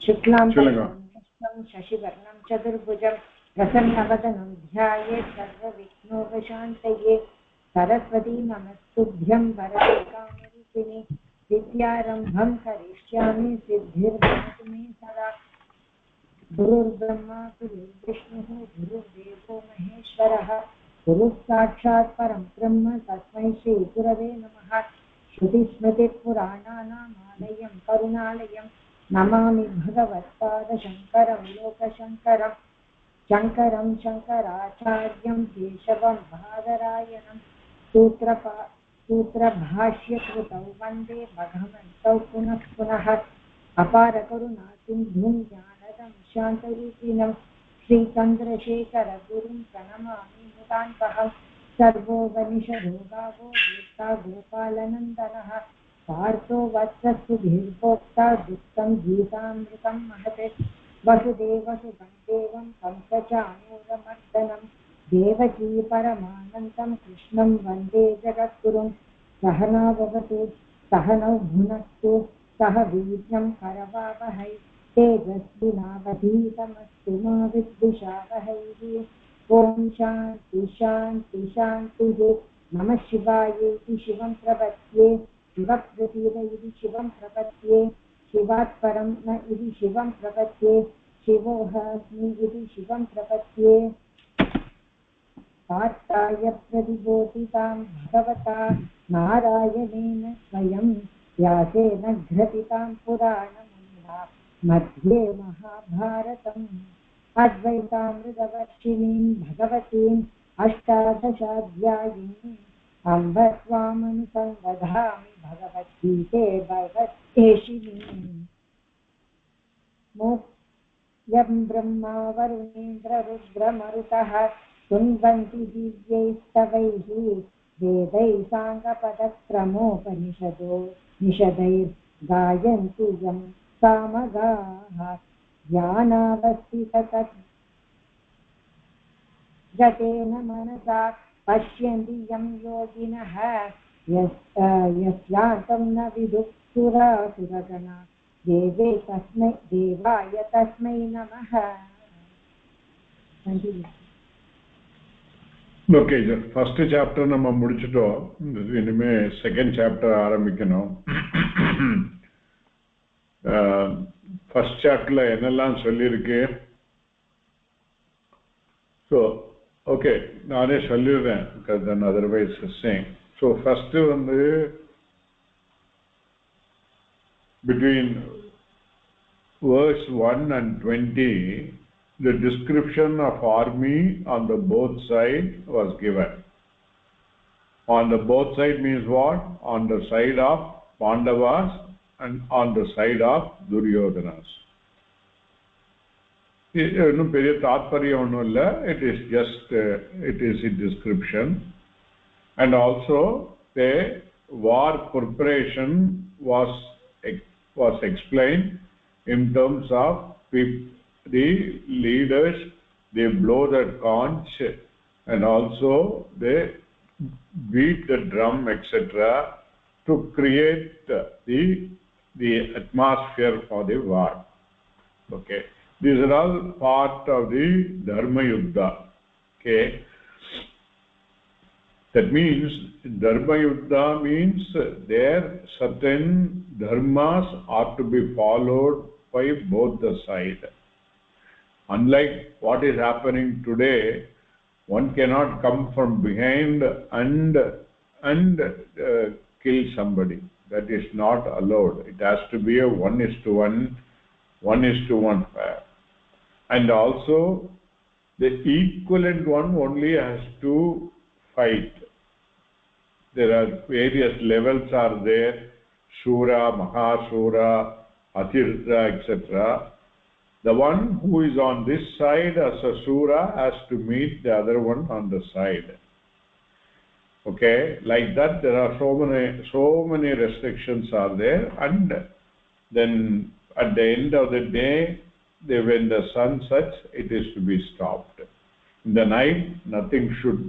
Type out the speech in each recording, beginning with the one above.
शुक्लां शशिवर्णं चतुर्भुजं प्रसन्नवदनं ध्यायेत् सर्वविघ्नोपशान्तये सरस्वती नमस्तुभ्यं वरदे कामरूपिणि विद्यारम्भं करिष्यामि सिद्धिर्भवतु मे सदा गुरुर्ब्रह्मा गुरुर्विष्णुः गुरुर्देवो महेश्वरः गुरुः साक्षात् परं ब्रह्म तस्मै श्रीगुरवे नमः श्रुतिस्मृतिपुराणानामालयं करुणालयं नमामि भगवत्पादशङ्करं लोकशङ्करं शङ्कराचार्यं केशवं बादरायणं सूत्रभाष्यकृतौ वन्दे भगवन्तौ पुनः पुनः अपारकरुणासिन्धुं ज्ञानदं शान्तरूपिणं श्रीचन्द्रशेखरगुरुं प्रणमामि मुदान्तः सर्वोपनिषदो गावो गीता गोपालनन्दनः पार्थो वत्सस्तुभिर्भोक्ता दुःखं गीतामृतं महते वसुदेवसुतं देवं कंसचाणूरमर्दनं देवकी परमानन्दं कृष्णं वन्दे जगद्गुरुं सहना भवतु सहनौ भुनक्तु सह वीर्यं करवावहै तेजस्विनावधीतमस्तु मा विद्विषावहैः ॐ शान्ति शान्ति शान्तिः नमः शिवाय इति शिवं प्रपद्ये शिवप्रसीद इति शिवं प्रपद्ये शिवात् परं न इति शिवं प्रपद्ये शिवोऽहमस्मि इति शिवं प्रपद्ये पार्थाय प्रतिबोधितां भगवता नारायणेन स्वयं व्यासेन ग्रथितां पुराणमुनिना मध्ये महाभारतम् अद्वैतामृतवर्षिणीं भगवतीम् अष्टादशाध्यायिनीम् अम्ब त्वामनुसंदधामि भगवद्गीते भगवद्वेषिणीम् यं ब्रह्मा वरुणेन्द्ररुद्रमरुतः तुन्वन्ति दिव्यैस्तवैः वेदैः साङ्गपदक्रमोपनिषदो निषदैर्गायन्ति यं सामगाः ज्ञानावस्थिततद्गतेन मनसा पश्यन्ति यं योगिनः यस्यान्तं न विदुः सुरासुरगणा देवाय तस्मै नमः. Okay, the first chapter நம்ம முடிச்சிட்டோம். இனிமே செகண்ட் சாப்டர் ஆரம்பிக்கணும். ஃபர்ஸ்ட் சாப்டர்ல என்னெல்லாம் சொல்லியிருக்கு? ஸோ ஓகே, நானே சொல்லிடுறேன், because then otherwise saying. So first வந்து between verse 1 and 20 the description of army on the both side was given. On the both side means what? On the side of Pandavas and on the side of Duryodhanas. இன்னும் பெரிய தாத்பரியம் ஒன்றும் இல்லை. It is just it is a description, and also the war preparation was explained in terms of the leaders. They blow the conch and also they beat the drum, etc., to create the atmosphere for the war. Okay, these are all part of the Dharma Yuddha. Okay, that means Dharma Yuddha means there certain dharmas are to be followed by both the sides. Unlike what is happening today, one cannot come from behind and kill somebody. That is not allowed. It has to be a 1:1, 1:1 pair. And also the equivalent one only has to fight. There are various levels are there: Shura, Mahashura, Atirtha, etc. The one who is on this side as a Shura has to meet the other one on the side. Okay, like that there are so many restrictions are there, and then at the end of the day, when the sun sets, it is to be stopped. In the night, nothing should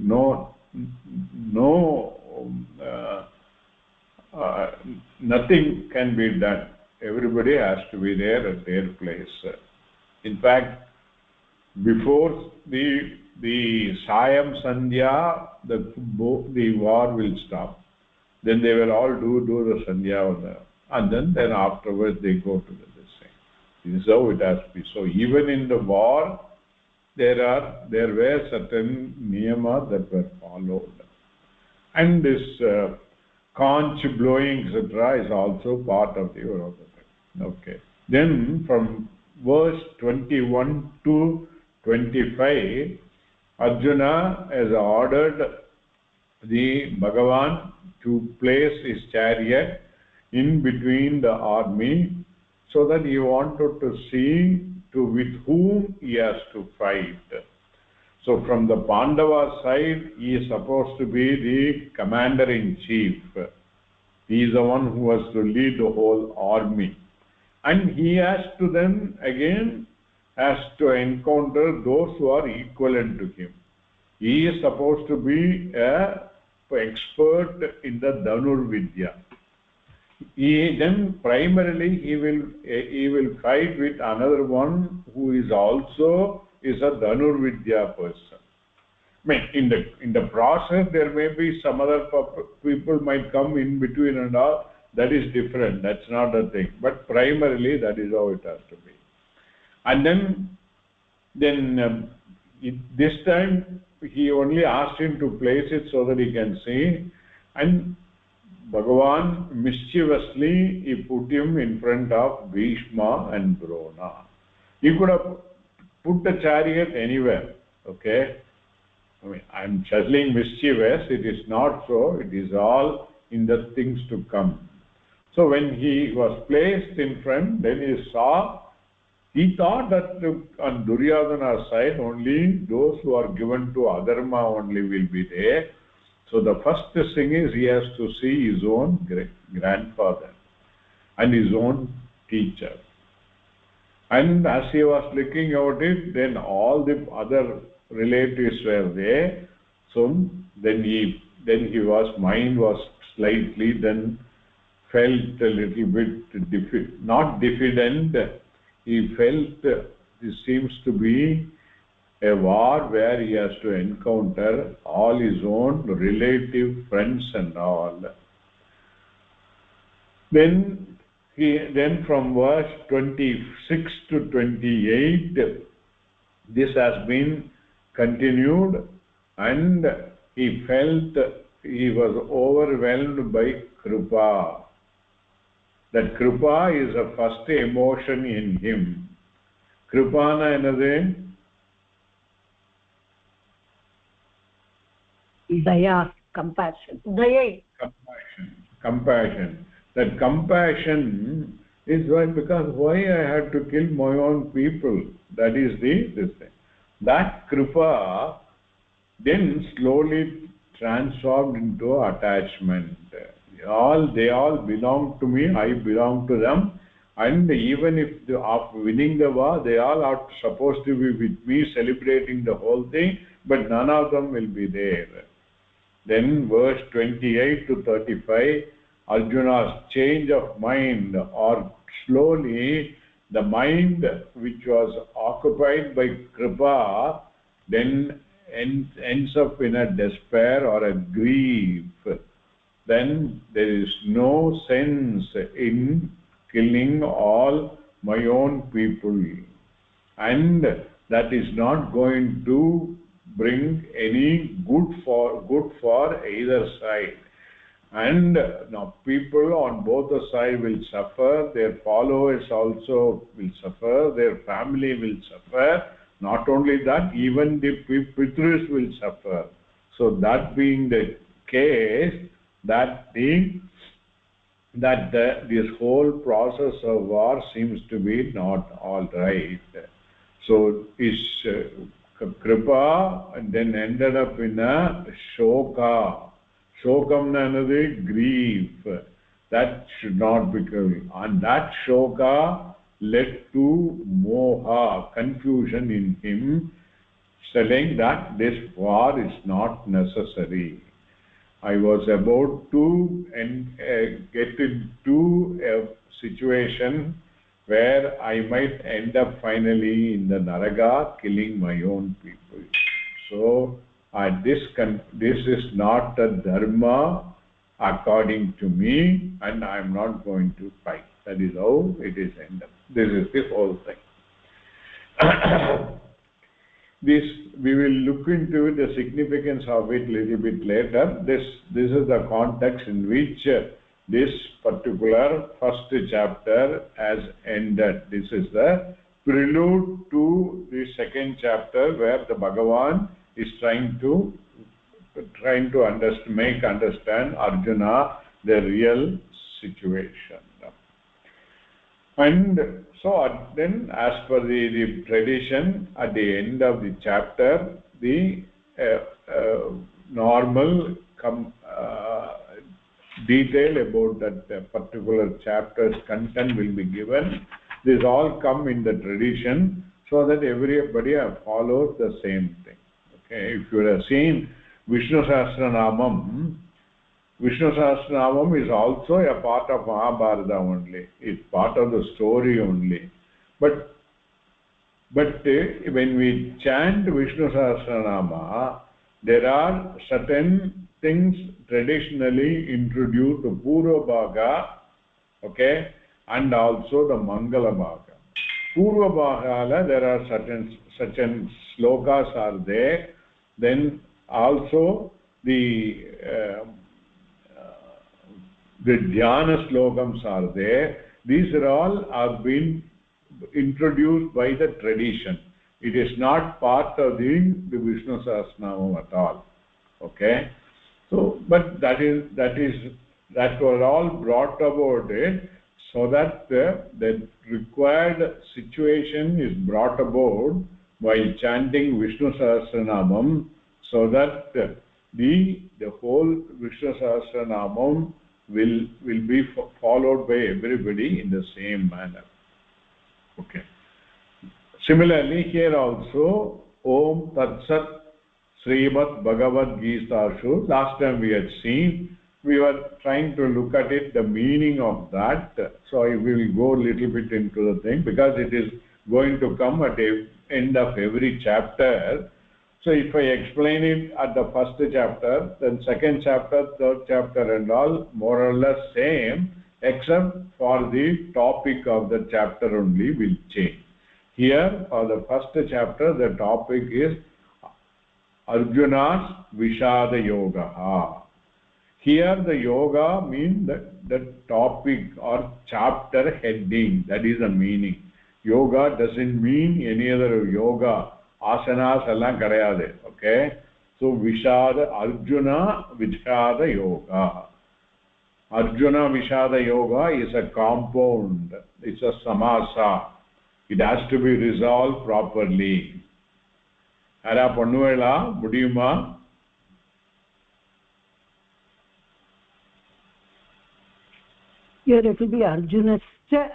nothing can be done. everybody has to be there at their place. In fact, before the Sayam Sandhya, the war will stop. Then they will all do the Sandhya, and then afterwards they go to this thing. This is how it has to be. So even in the war, there were certain niyama that were followed. And this conch blowing, etc., is also part of the thing. Okay. Then from verse 21 to 25, Arjuna has ordered the Bhagavan to place his chariot in between the army, so that he wanted to see with whom he has to fight. So from the Pandava side, he is supposed to be the commander-in-chief. He is the one who has to lead the whole army. And he has to then again encounter those who are equivalent to him. He is supposed to be an expert in the Dhanur Vidya. Then primarily he will fight with another one who is also a Dhanur Vidya person. I mean, in the process there may be some other people might come in between and all. That is different. That's not a thing. But primarily that is how it has to be. And then this time he only asked him to place it so that he can see, and Bhagavan mischievously he put him in front of Bhishma and Drona. He could have put the chariot anywhere. Okay, I mean, I'm chuzzling mischievous. It is not so. It is all in the things to come. So when he was placed in front, then he thought that on Duryodhana's side only those who are given to Adharma only will be there. So the first thing is he has to see his own grandfather and his own teacher. And as he was looking at it, then all the other relatives were there. So then mind was slightly then felt a little bit not diffident. He felt this seems to be a war where he has to encounter all his own relative friends and all. Then from verse 26 to 28, this has been continued, and he felt he was overwhelmed by Kripa. That Kripa is a first emotion in him. Kripana enadhu? Daya, compassion. Daya. Compassion. That compassion is why I had to kill my own people. That is this thing. That Kripa then slowly transformed into attachment. They all belong to me, I belong to them, and even if after winning the war, they all are supposed to be with me celebrating the whole thing, but none of them will be there. Then verse 28 to 35, Arjuna's change of mind, or slowly the mind which was occupied by Kripa then ends up in a despair or a grief. Then there is no sense in killing all my own people, and that is not going to bring any good for either side. And now people on both the sides will suffer, their followers also will suffer, their family will suffer. Not only that, even the Pitrus will suffer. So that being the case, this whole process of war seems to be not all right. So is Kripa and then ended up in a shoka. Shokam nanadu, grief. That should not become. And that shoka led to moha, confusion in him, saying that this war is not necessary. I was about to get into a situation where I might end up finally in the Naraga killing my own people. So this is not a dharma according to me, and I am not going to fight. That is how it is ended. This is the whole thing. This we will look into the significance of it a little bit later. This is the context in which this particular first chapter has ended. This is the prelude to the second chapter, where the Bhagavan is trying to make understand Arjuna the real situation. And so then, as per the tradition, at the end of the chapter, the normal detail about that particular chapter's content will be given. This all come in the tradition, so that everybody follows the same thing. Okay, if you have seen Vishnu Sahasranamam, Vishnu Sahasranamam is also a part of Mahabharata only. It's part of the story only. But when we chant Vishnu Sahasranama, there are certain things traditionally introduced to Purva Bhaga, okay, and also the Mangala Bhaga. Purva Bhagala, there are certain slokas are there. Then also the dhyana slokams are there. These are all have been introduced by the tradition. It is not part of the Vishnu Sahasranamam at all. Okay, so but that was all brought about it, so that the required situation is brought about while chanting Vishnu Sahasranamam, so that the whole Vishnu Sahasranamam will be followed by everybody in the same manner. Okay. Similarly, here also, Om Tat Sat Srimad Bhagavad Gita. Last time we had seen, we were trying to look at it, the meaning of that. So I will go a little bit into the thing, because it is going to come at the end of every chapter. So if I explain it at the first chapter, then second chapter, third chapter and all more or less same, except for the topic of the chapter only will change. Here for the first chapter, the topic is Arjuna's Vishada Yoga. Here the yoga means the topic or chapter heading, that is the meaning. Yoga doesn't mean any other yoga. Asanas allam kadayadu. Okay, so Vishada, Arjuna Vishada Yoga. Arjuna Vishada Yoga is a compound. It's a samasa. It has to be resolved properly. Ara pannuvala mudiyuma? Here it will be Arjunascha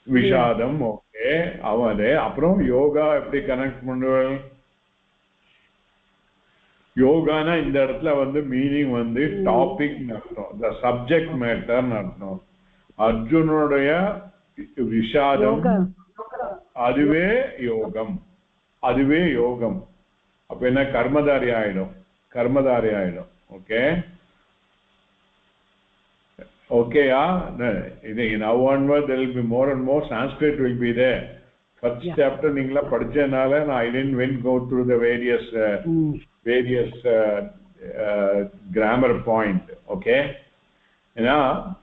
Vishadam, okay. Avade, aprom yoga eppadi connect பண்ணுவல்? யோகானா இந்த இடத்துல வந்து meaning வந்து topic அர்த்தம், the subject matter அர்த்தம். அர்ஜுனுடைய விஷாதம் அதுவே யோகம், அதுவே யோகம். அப்ப என்ன கர்மதாரி ஆயிடும். Okay okay, now onward there will be more and more Sanskrit will be there. First chapter ningla padichanala I didn't go through the various grammar point. Okay, now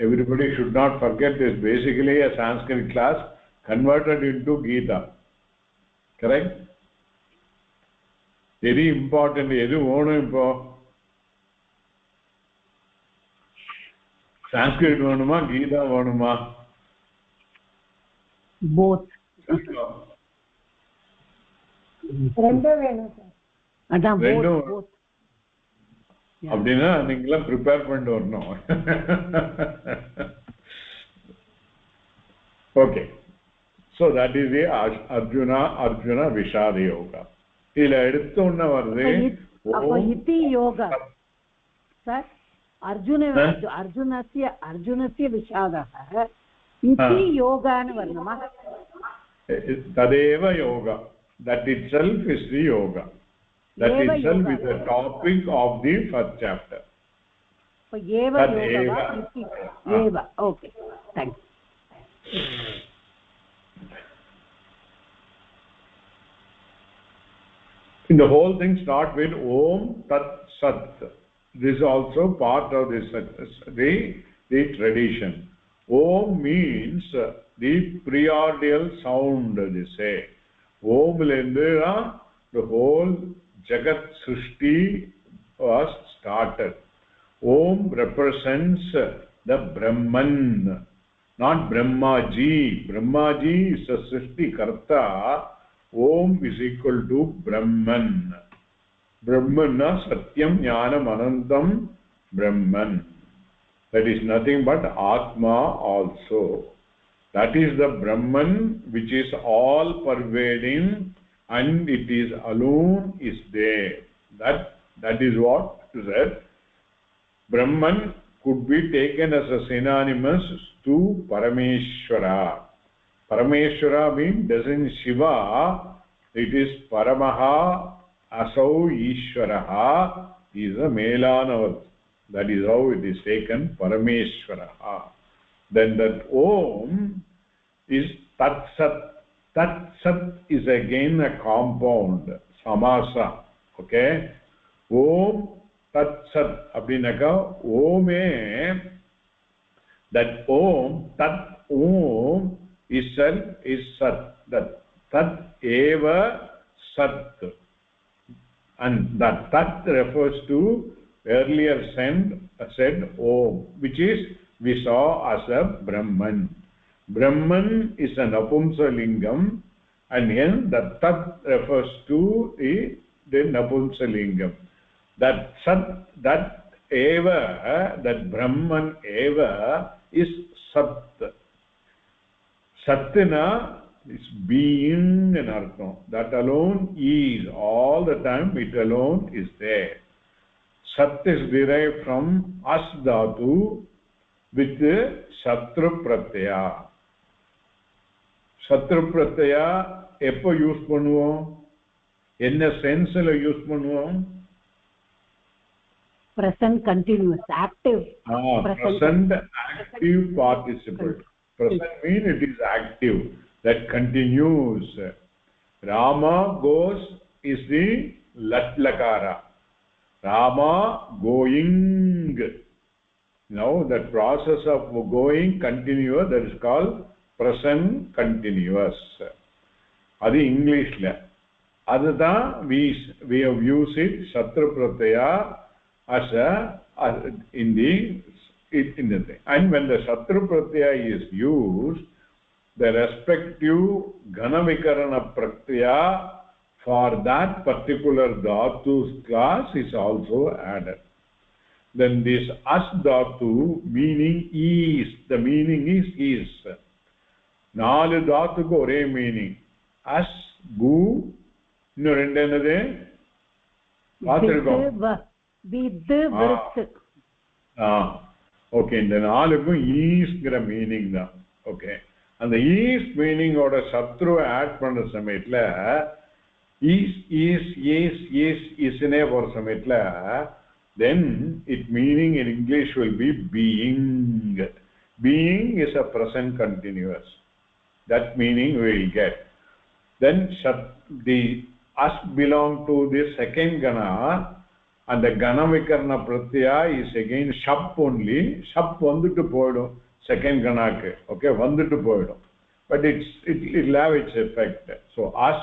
everybody should not forget this. Basically a Sanskrit class converted into Gita, correct? Very important. Edu vonu impo Sanskrit வேணுமா கீதா வேணுமா? both. ரெண்டும் வேணும் sir. அதான் both. அப்படின்னா நீங்களா prepare பண்ணிட்டு வரணும். Okay, so that is the Arjuna Vishada Yoga. இதுல எடுத்தோன்ன வருது அப்போ இதி யோகா சார் अर्जुनस्य विषादः इति योगानु वर्णमा तदेव yoga, that itself is the yoga, that itself is the topic of the first chapter. So eva yoga iti eva. Okay, thanks. In the whole thing start with Om Tat Sat. This is also part of this the tradition. Om means the primordial sound, they say. Om lendra the whole Jagat Srishti was started. Om represents the Brahman, not Brahmaji. Brahmaji is a Srishti Karta. Om is equal to Brahman. Brahmana Satyam Jnanam Anantam Brahman. That is nothing but Atma also. That is the Brahman which is all pervading and it is alone is there. That is what is said. Brahman could be taken as a synonymous to Parameshwara. Parameshwara means doesn't Shiva, it is Paramaha Asau Ishwaraha is a Melanavat. That is how it is taken, Parameshwaraha. Then that Om is Tat Sat. Tat Sat is again a compound, Samasa. Okay? Om Tat Sat. Abhinaka Ome, that Om, Tat Om itself is Sat. That Tat Eva Sat. And that Tat refers to earlier said Om, which is we saw as a Brahman. Brahman is an Napumsalingam, and hence that Tat refers to the Napumsalingam. That Sat, that Eva, that Brahman Eva is Sat. Satina is being and artham. That alone is, all the time it alone is there. Sat is derived from As Dhatu with Satru Pratyaya. Satru Pratyaya எப்போ use பண்ணுவோம், என்ன சென்ஸ்ல use பண்ணுவோம்? Present continuous, active. Present active participle. Present means it is active, that continues. Rama goes is the Latlakara. Rama going. Now that process of going continuous, that is called present continuous. That is English. That we have used it Satru Pratyaya as in the thing. And when the Satru Pratyaya is used, the respective Ganavikarana Pratyaya for that particular Dhatu's class is also added. Then this As Dhatu meaning is, the meaning is. Nalu Dhatuku ore meaning. As, Gu, இன்னும் ரெண்டு என்னது பார்த்திருக்கோம். Okay, இந்த நாலுக்கும் ஈஸ்ங்கிற meaning தான். Okay, அந்த is மீனிங்கோட சத்ரு add பண்ற சமயத்துல isனே போற சமயத்துல then it meaning in English will be being. Being is a present continuous. That meaning we will get. Then the As belong to the second Gana, and the Gana Vikarna Pratyaya is again Shap only. Shap vanduttu poidum second Ganakku. Okay, vanduttu poidum. But it will have its effect. So As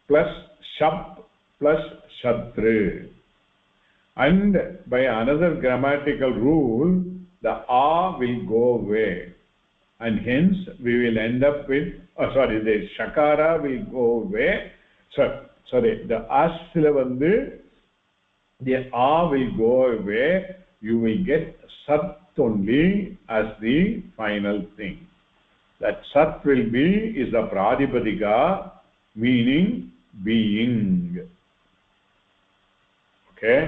plus Shap plus Shatru. And by another grammatical rule, the A will go away. And hence we will end up with, the Shakara will go away. The As the A will go away. You will get Sat only as the final thing. That Sat will be is the Pradipadika, meaning being. Okay,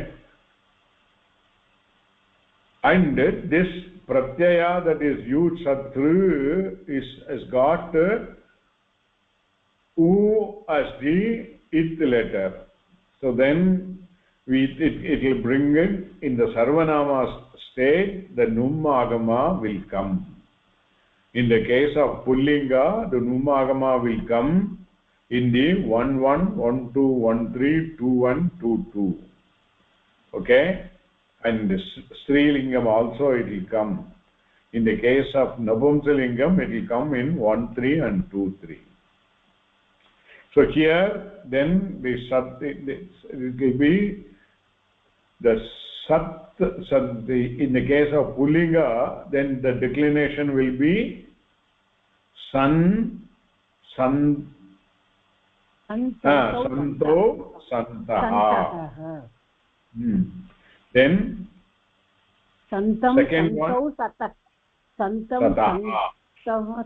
and this pratyaya that is used satru has got u as the ith letter, so then it will bring it in the sarvanama state. The numagama will come. In the case of pullinga, the numagama will come in the 1 1 1 2 1 3 2 1 2 2. Okay, and the strilingam also it will come. In the case of napumsalingam, it will come in 1 3 and 2 3. So here then the sat, it will be the sat, in the case of pullinga, then the declination will be santo santaha. Then santam second one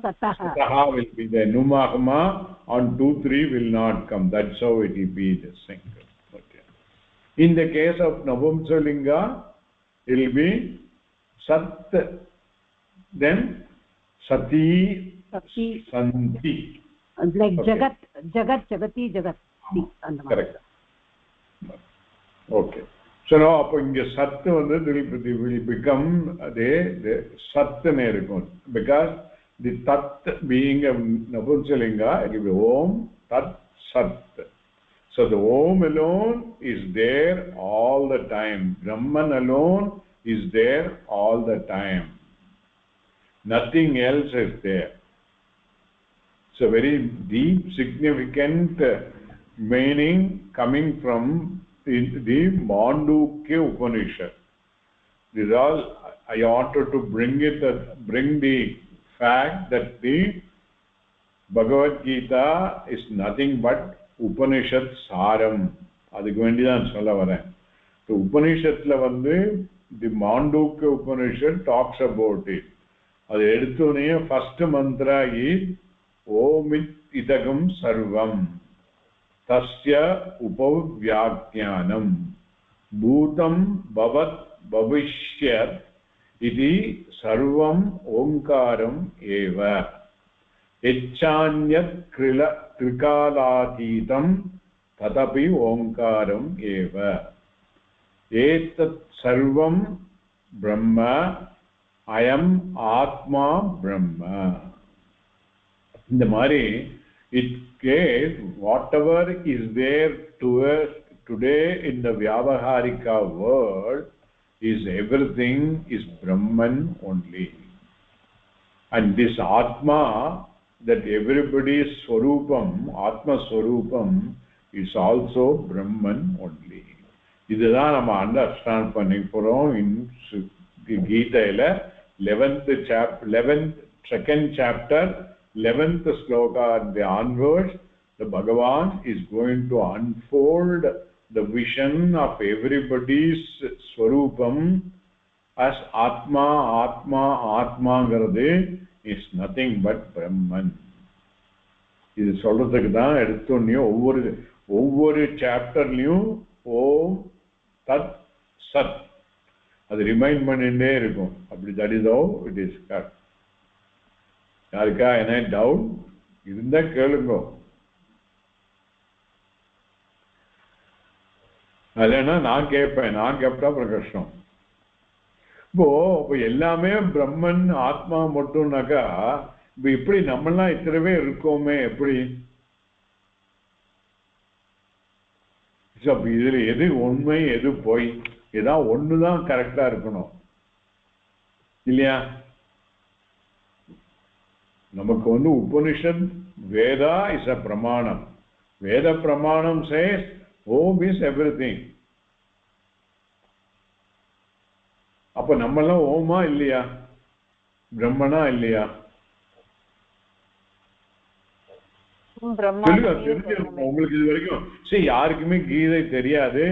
sataha will be the numagama on 2 3 will not come. That's how it will be the single. Okay. In the case of Navamsalinga, it will be sat, then sati, santi. Like okay. jagat jagati jagati. Correct. Okay. So now upon the sat will become the sat because the tat being a Napumsalinga, it will be om tat sat. So the om alone is there all the time. Brahman alone is there all the time. Nothing else is there. So very deep, significant meaning coming from the Mandukya Upanishad. This is all I wanted to bring the fact that the Bhagavad Gita is nothing but Upanishad Saram. அதுக்கு வேண்டி தான் சொல்ல வரேன். So Upanishadல வந்து the Mandukya Upanishad talks about it. அது எடுத்தோனே first mantra is Omit idagam sarvam tasya upavyagnyanam bhutam bhavat bhavishyat iti sarvam omkaram eva echanyat trikalatītam tatapi omkaram eva etat sarvam brahma ayam atma brahma. In the Mari, it case whatever is there to us today in the Vyavaharika world is everything is Brahman only. And this Atma, that everybody's Swarupam, Atma Swarupam, is also Brahman only. இதுதான் நம்ம understand பண்ணிக்கிறோம் in Gita 11th second chapter 11th sloka and the onwards, the Bhagavan is going to unfold the vision of everybody's Swarupam as Atma Garade is nothing but Brahman. இது சொல்றதுக்கு தான் எடுத்தோன்னே ஒவ்வொரு சாப்டர்லயும் ஓம் தத் சத் அது ரிமைண்ட் பண்ணிட்டே இருக்கும். அப்படி that is how it is correct. யாருக்கா என்ன டவுட் இருந்தா கேளுங்க. இல்லைன்னா நான் கேட்பேன். நான் கேட்டா அப்புறம் கஷ்டம். இப்போ எல்லாமே பிரம்மன் ஆத்மா மட்டும்னாக்கா இப்ப இப்படி நம்மளாம் இத்தனை பேர் இருக்கோமே எப்படி? இதுல எது உண்மை எது பொய்? ஏதாவது ஒண்ணுதான் கரெக்டா இருக்கணும் இல்லையா? நமக்கு உபனிஷத் வேதா இஸ் அ பிரமாணம். வேத பிரமாணம் சேஸ் ஓம் இஸ் எவ்ரிதிங். அப்ப நம்மெல்லாம் ஓமா இல்லையா? பிரம்மனா இல்லையா? உங்களுக்கு இது வரைக்கும் சரி யாருக்குமே கீதை தெரியாது.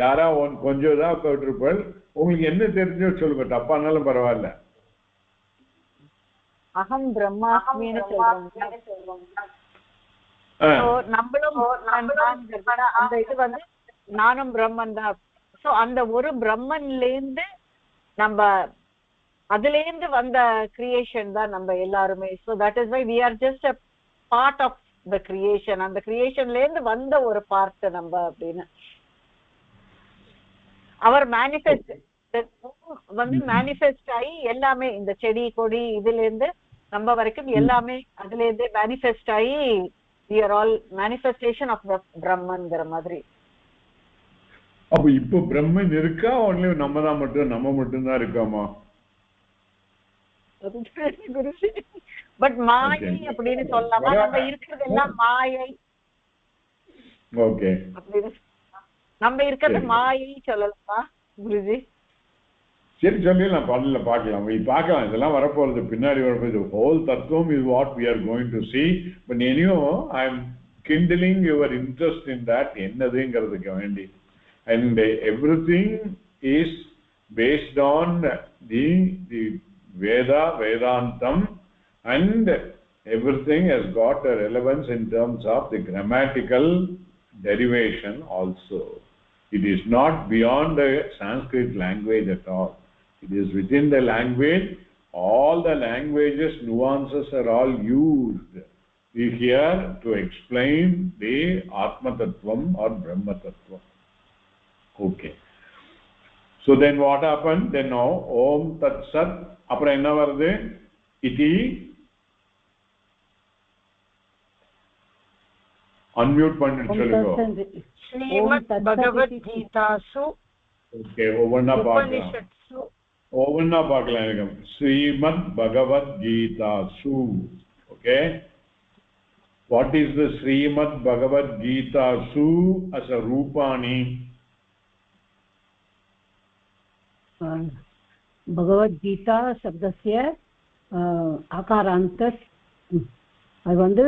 யாரா கொஞ்சம் தான் கேட்டிருப்பாள். உங்களுக்கு என்ன தெரிஞ்சோ சொல்லுங்க, தப்பானாலும் பரவாயில்ல. அகம் பிரம்மாஸ்மின்னு சொல்றோம். நம்மளும் அந்த இது வந்து நானும் பிரம்மன் தான். சோ அந்த ஒரு பிரம்மன்ல இருந்து நம்ம அதுல இருந்து வந்த கிரியேஷன் தான் நம்ம எல்லாருமே. So that is why we are just a part of the creation. அந்த கிரியேஷன்ல இருந்து வந்த ஒரு பார்ட் நம்ம அப்படின்னு. அவர் மேனிஃபெஸ்ட் வந்து மேனிஃபெஸ்ட் ஆகி எல்லாமே இந்த செடி கொடி இதுல இருந்து நம்ம வரைக்கும் எல்லாமே அதுல இருந்து மேனிஃபெஸ்ட் ஆகி we are all manifestation of the brahmanங்கிற மாதிரி. அப்ப இப்போ பிரம்மன் இருக்கா ஒன்லி நம்ம மட்டும் தான் இருக்காமா? பட் மாயை அப்படின்னு சொல்லலாமா? நம்ம இருக்கிறது எல்லாம் மாயை. ஓகே, அப்படின்னு நம்ம இருக்கிறது மாயை சொல்லலாமா குருஜி? சரி சொல்லிடலாம், பண்ணல பார்க்கலாம், இதெல்லாம் வரப்போறது பின்னாடி வரப்போகுது. ஹோல் தத்துவம் is what we are going to see. But anyhow, I am kindling your interest in that என்னதுங்கிறதுக்கு வேண்டி. And everything is based on the Vedantam, and everything has got a relevance in terms of the grammatical derivation also. It is not beyond the Sanskrit language at all. It is within the language. All the languages nuances are all used here to explain the Atma Tattvam or Brahma Tattvam. Okay. So then what happened? Then now Om Tat Sat. Apra enna varudhu? Iti. Unmute pannittu solunga. Srimad Bhagavad Gita su. Okay, ஒவ்வொன்னா பார்க்கலாம் எனக்கு. ஸ்ரீமத் பகவத் கீதா சு. Okay, what is the Shrimad Bhagavad Gita சு as a Rupani? பகவத் கீதா சப்தஸ்ய ஆகாராந்த அது வந்து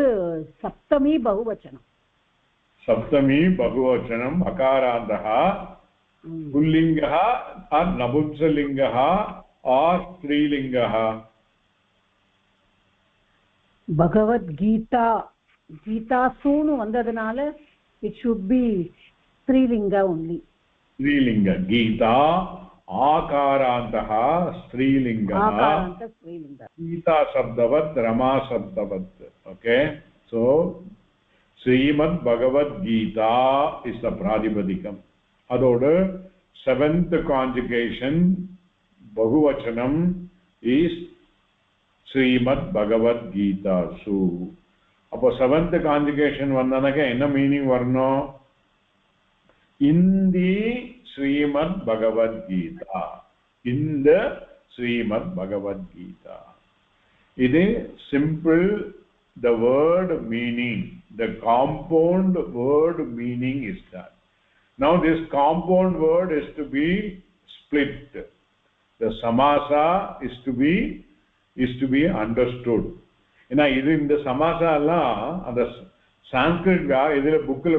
சப்தமி பகுவச்சனம். சப்தமி பகுவச்சனம் அகாராந்தः पुल्लिङ्गः or नपुंसकलिङ्गः or स्त्रीलिङ्गः? பகவத்கீதா கீதாசூன்னு வந்ததுனால இட் ஷுட் பி ஸ்திரீலிங்க ஒன்லி. ஸ்திரீலிங்க. கீதா ஆகாராந்தः ஸ்திரீலிங்கः. கீதா சப்தவத் ரமா சப்தவத். Okay, so Shrimad Bhagavad Gita is the பிராதிபதிகம். அதோடு seventh conjugation பகுவச்சனம் is Srimad Bhagavad Gita சு. அப்போ seventh conjugation வந்தனக்க என்ன மீனிங் வரணும்? இந்த ஸ்ரீமத் பகவத் கீதா, இந்த ஸ்ரீமத் பகவத் கீதா. இது simple, the word meaning, the compound word meaning is that. Now this compound word is to be split. The samasa is to be understood. ஏன்னா இது இந்த சமாசா எல்லாம் அந்த சான்ஸ்கிரிட் இதுல புக்ல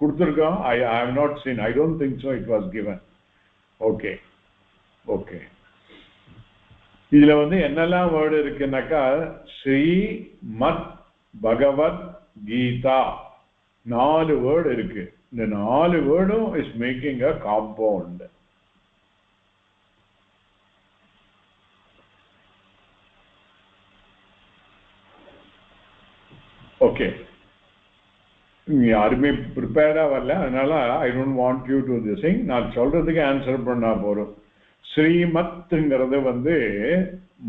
கொடுத்துருக்கோம். I have not seen. I don't think so it was given. Okay. இதுல வந்து என்னெல்லாம் வேர்டு இருக்குன்னாக்கா ஸ்ரீமத் பகவத் கீதா 4 வேர்டு இருக்கு. இந்த 4 வேர்டும் is making a compound. Okay, யாருமே ப்ரிப்பேர்டா வரல, அதனால I don't want you to this thing. நான் சொல்றதுக்கு ஆன்சர் பண்ணா போறோம். ஸ்ரீமத்ங்கிறது வந்து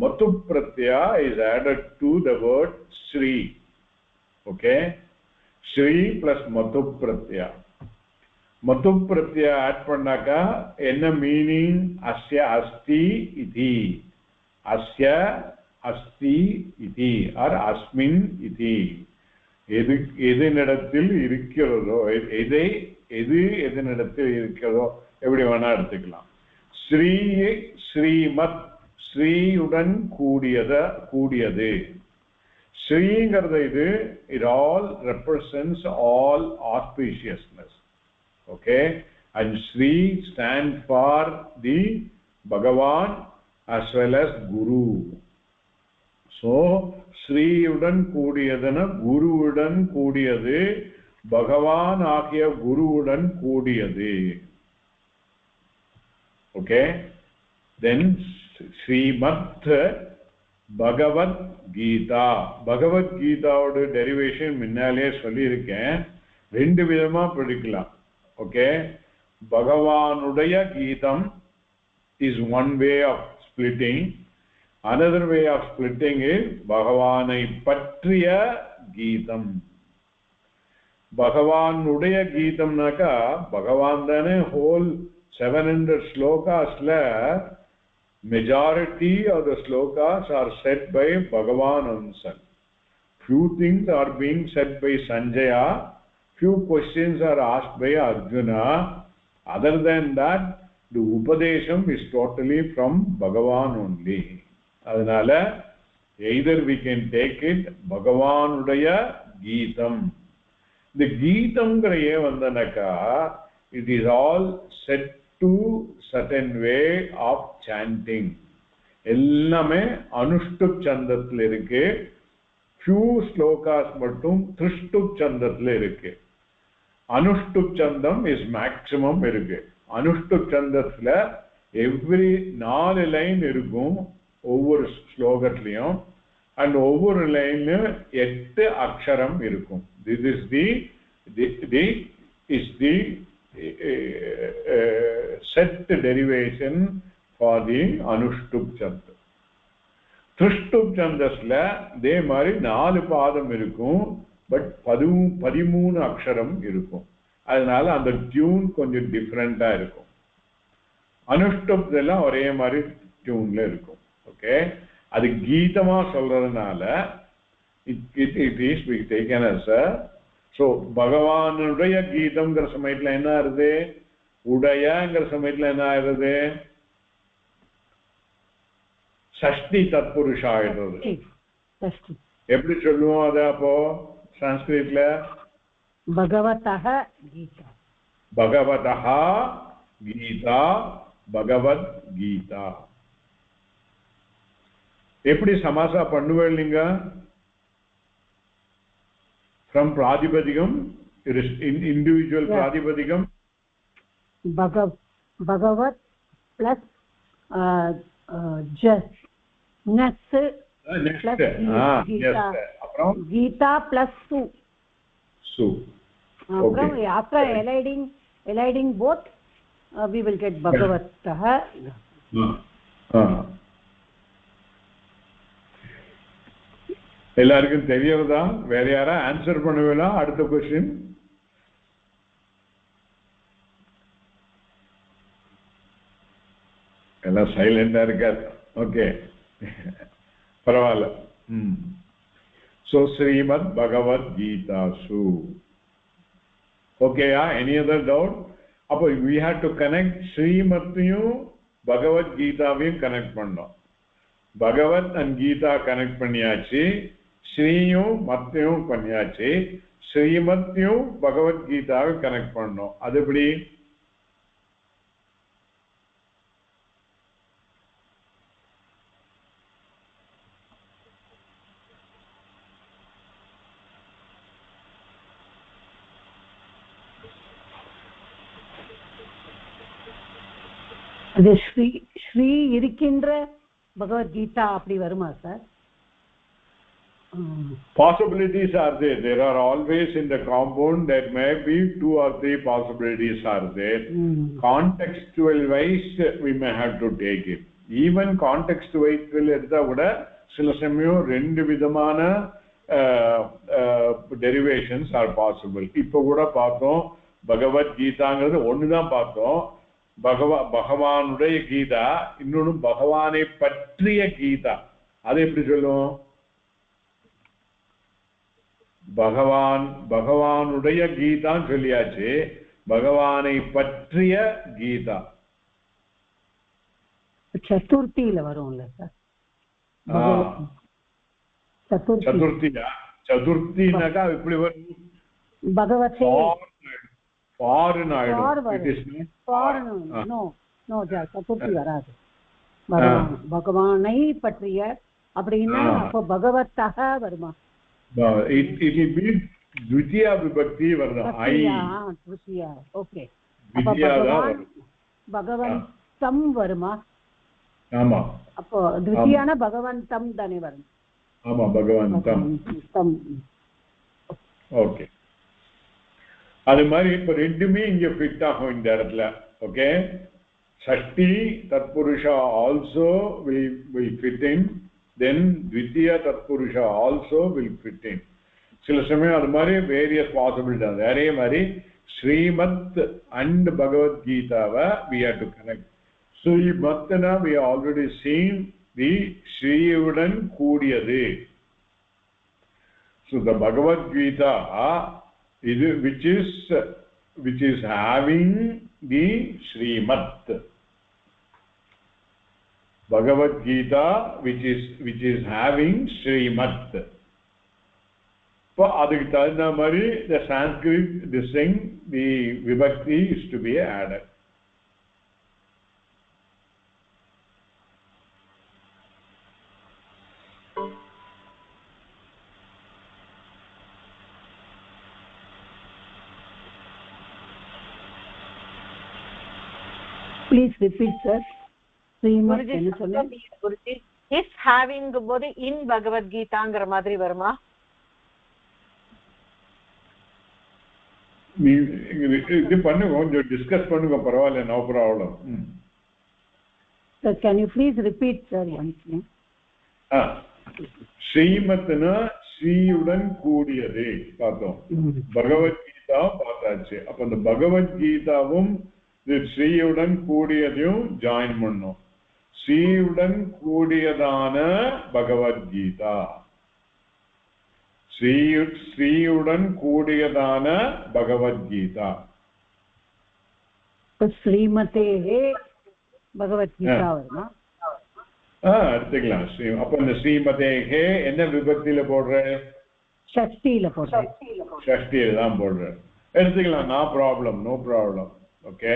மத்து பிரத்யா is added to the word Sri. Okay, Sri plus மத்து பிரத்யா. மத்து பிரத்யா ஆட் பண்ணாக்கா என்ன மீனிங்? அஸ்ய அஸ்தி இதி, அஸ்ய அஸ்தி இதி ஆர் அஸ்மின் இதி. எதனிடத்தில் இருக்கிறதோ, எதனிடத்தில் இருக்கிறதோ எப்படி வேணா எடுத்துக்கலாம். ஸ்ரீமத் ஸ்ரீயுடன் கூடியது. ஸ்ரீங்கிறது இது it all represents all auspiciousness. Okay, and Sri stands for the Bhagavan as well as Guru. So ஸ்ரீயுடன் கூடியதுன குருவுடன் கூடியது, பகவான் ஆகிய குருவுடன் கூடியது. Okay, then Srimad Bhagavad Geetha. பகவத் கீதாவோட டெரிவேஷன் முன்னாலே சொல்லியிருக்கேன், ரெண்டு விதமா படிக்கலாம். ஓகே, பகவானுடைய கீதம் is one way of splitting. Another way of splitting is பகவானை பற்றிய கீதம். பகவானுடைய கீதம்னாக்கா பகவான் தானே whole 700 ஸ்லோகாஸ்ல majority of the slokas are said by Bhagavan himself. Few things are being said by Sanjaya, few questions are asked by Arjuna. Other than that, the upadesham is totally from Bhagavan only. Adanala either we can take it Bhagavanudaya Geetam. The Geetam graye vandanaka, it is all set to certain way of chanting. எல்லாமே அனுஷ்டுப் சந்தத்துல இருக்கு. few slokas மட்டும் திருஷ்டுப் சந்தத்துல இருக்கு. அனுஷ்டுப் சந்தம் is maximum இருக்கு. அனுஷ்டுப் சந்தத்துல every 4 line இருக்கும் ஒவ்வொரு ஸ்லோகத்திலையும், and ஒவ்வொரு லைன்லயும் 8 அக்ஷரம் இருக்கும். this is the set derivation for the anushtup chanda. Trishtup chandasல இதே மாதிரி 4 பாதம் இருக்கும், பட் 13 அக்ஷரம் இருக்கும். அதனால அந்த டியூன் கொஞ்சம் டிஃபரெண்டா இருக்கும். அனுஷ்டுப் எல்லாம் ஒரே மாதிரி டியூன்ல இருக்கும். ஓகே, அது கீதமா சொல்றதுனால it is we taken as a. So பகவானுடைய கீதம்ங்கிற சமயத்துல என்ன ஆகுது, உடையங்கிற சமயத்துல என்ன ஆகுது, ஷஷ்டி தத்புருஷா ஆயிடுறது. எப்படி சொல்லுவோம் அத அப்போ சான்ஸ்கிரிட்ல? பகவதஹ கீதா. பகவதஹ கீதா, பகவத் கீதா. எப்படி சமாசா பண்ணுவேன் நீங்க? From Pradipadikam, it is individual Pradipadikam. Bhagavat plus just nas plus Gita. Gita plus su. Okay. After eliding both, we will get Bhagavatah. எல்லாருக்கும் தெரியறதா? வேற யாரா ஆன்சர் பண்ணுவீங்களா? அடுத்த क्वेश्चन. எல்லாம் சைலண்டா இருக்காது. ஓகே, பரவாயில்ல. So ஸ்ரீமத் பகவத் கீதாசு. ஓகேயா? Any other doubt? அப்போ we had to connect ஸ்ரீமத்தையும் பகவத் கீதாவையும் கனெக்ட் பண்ணோம். பகவத் அண்ட் கீதா கனெக்ட் பண்ணியாச்சு, ஸ்ரீயும் மத்தையும் பண்ணியாச்சு, ஸ்ரீமத்தையும் பகவத்கீதாவை கனெக்ட் பண்ணோம். அது எப்படி? அது ஸ்ரீ இருக்கின்ற பகவத்கீதா அப்படி வருமா sir? Possibilities are there. There are always in the compound there may be 2 or 3 possibilities are there. Contextual wise we may have to take it. Even context wise will edha kuda sila samayam rendu vidhamana derivations are possible. Ipo kuda paathom Bhagavad Gita ngiradhu onnu dhaan paathom. பகவானுடைய கீதா, இன்னொன்னு பகவானை பற்றிய கீதா. அது எப்படி சொல்லுவோம்? பகவானுடைய கீதான்னு சொல்லியாச்சு, பகவானை பற்றிய கீதா சதுர்த்தியில வரும்ல சார்? சதுர்த்தியா? சதுர்த்தினாக்கா இப்படி வரும், பகவதே foreign idol. It is foreign. No, Chaturthi வராது. பகவானை பற்றிய அப்படின்னா அப்போ பகவத்தக வருமா? it will be dvitiya vibhakti varna I dvitiya okay dvitiya da பகவந்தம் வருமா? ஆமா அப்போ dvitiyaனா பகவந்தம் தானே வரும். ஆமா பகவந்தம் ஓகே. அது மாதிரி இப்ப ரெண்டுமே இங்க ஃபிட் ஆகும் இந்த இடத்துல. ஓகே, ஷஷ்டி தத்புருஷா also will fit in, then dvitiya தத்புருஷா ஆல்சோ will fit in. சில சமயம் அது மாதிரி வேரியஸ் பாசிபிலிட்டி. அதே மாதிரி ஸ்ரீமத் அண்ட் பகவத்கீதாவை we have to connect. ஸ்ரீமத்னா we already seen the ஸ்ரீயுடன் கூடியது. So the Bhagavad Gita is which is having the Srimad. Bhagavad Gita which is having Srimad. For adukku thalna mari the Sanskrit this thing the vibhakti is to be added. Please repeat, sir. Guruji, is having போது in Bhagavad Gitaங்கிற மாதிரி வருமா? இது பண்ணுங்க, கொஞ்சம் discuss பண்ணுங்க, பரவாயில்ல, no problem. Sir, can you please repeat, sir, once again? ஸ்ரீமத்னா ஸ்ரீயுடன் கூடியது பார்த்தோம், பகவத்கீதா பார்த்தாச்சு. அப்ப அந்த பகவத்கீதாவும் ஸ்ரீயுடன் கூடியதையும் ஜாயின் பண்ணோம். ஸ்ரீயுடன் கூடியதான பகவத்கீதா, ஸ்ரீயுடன் கூடியதான பகவத்கீதா. ஸ்ரீமதே பகவத்கீதா வருமா? எடுத்துக்கலாம். அப்ப இந்த ஸ்ரீமதேகே என்ன விபக்தியில போடுற? ஷஷ்டியில போடுறேன். ஷஷ்டியில தான் போடுறேன், எடுத்துக்கலாம். No problem, no problem. Okay,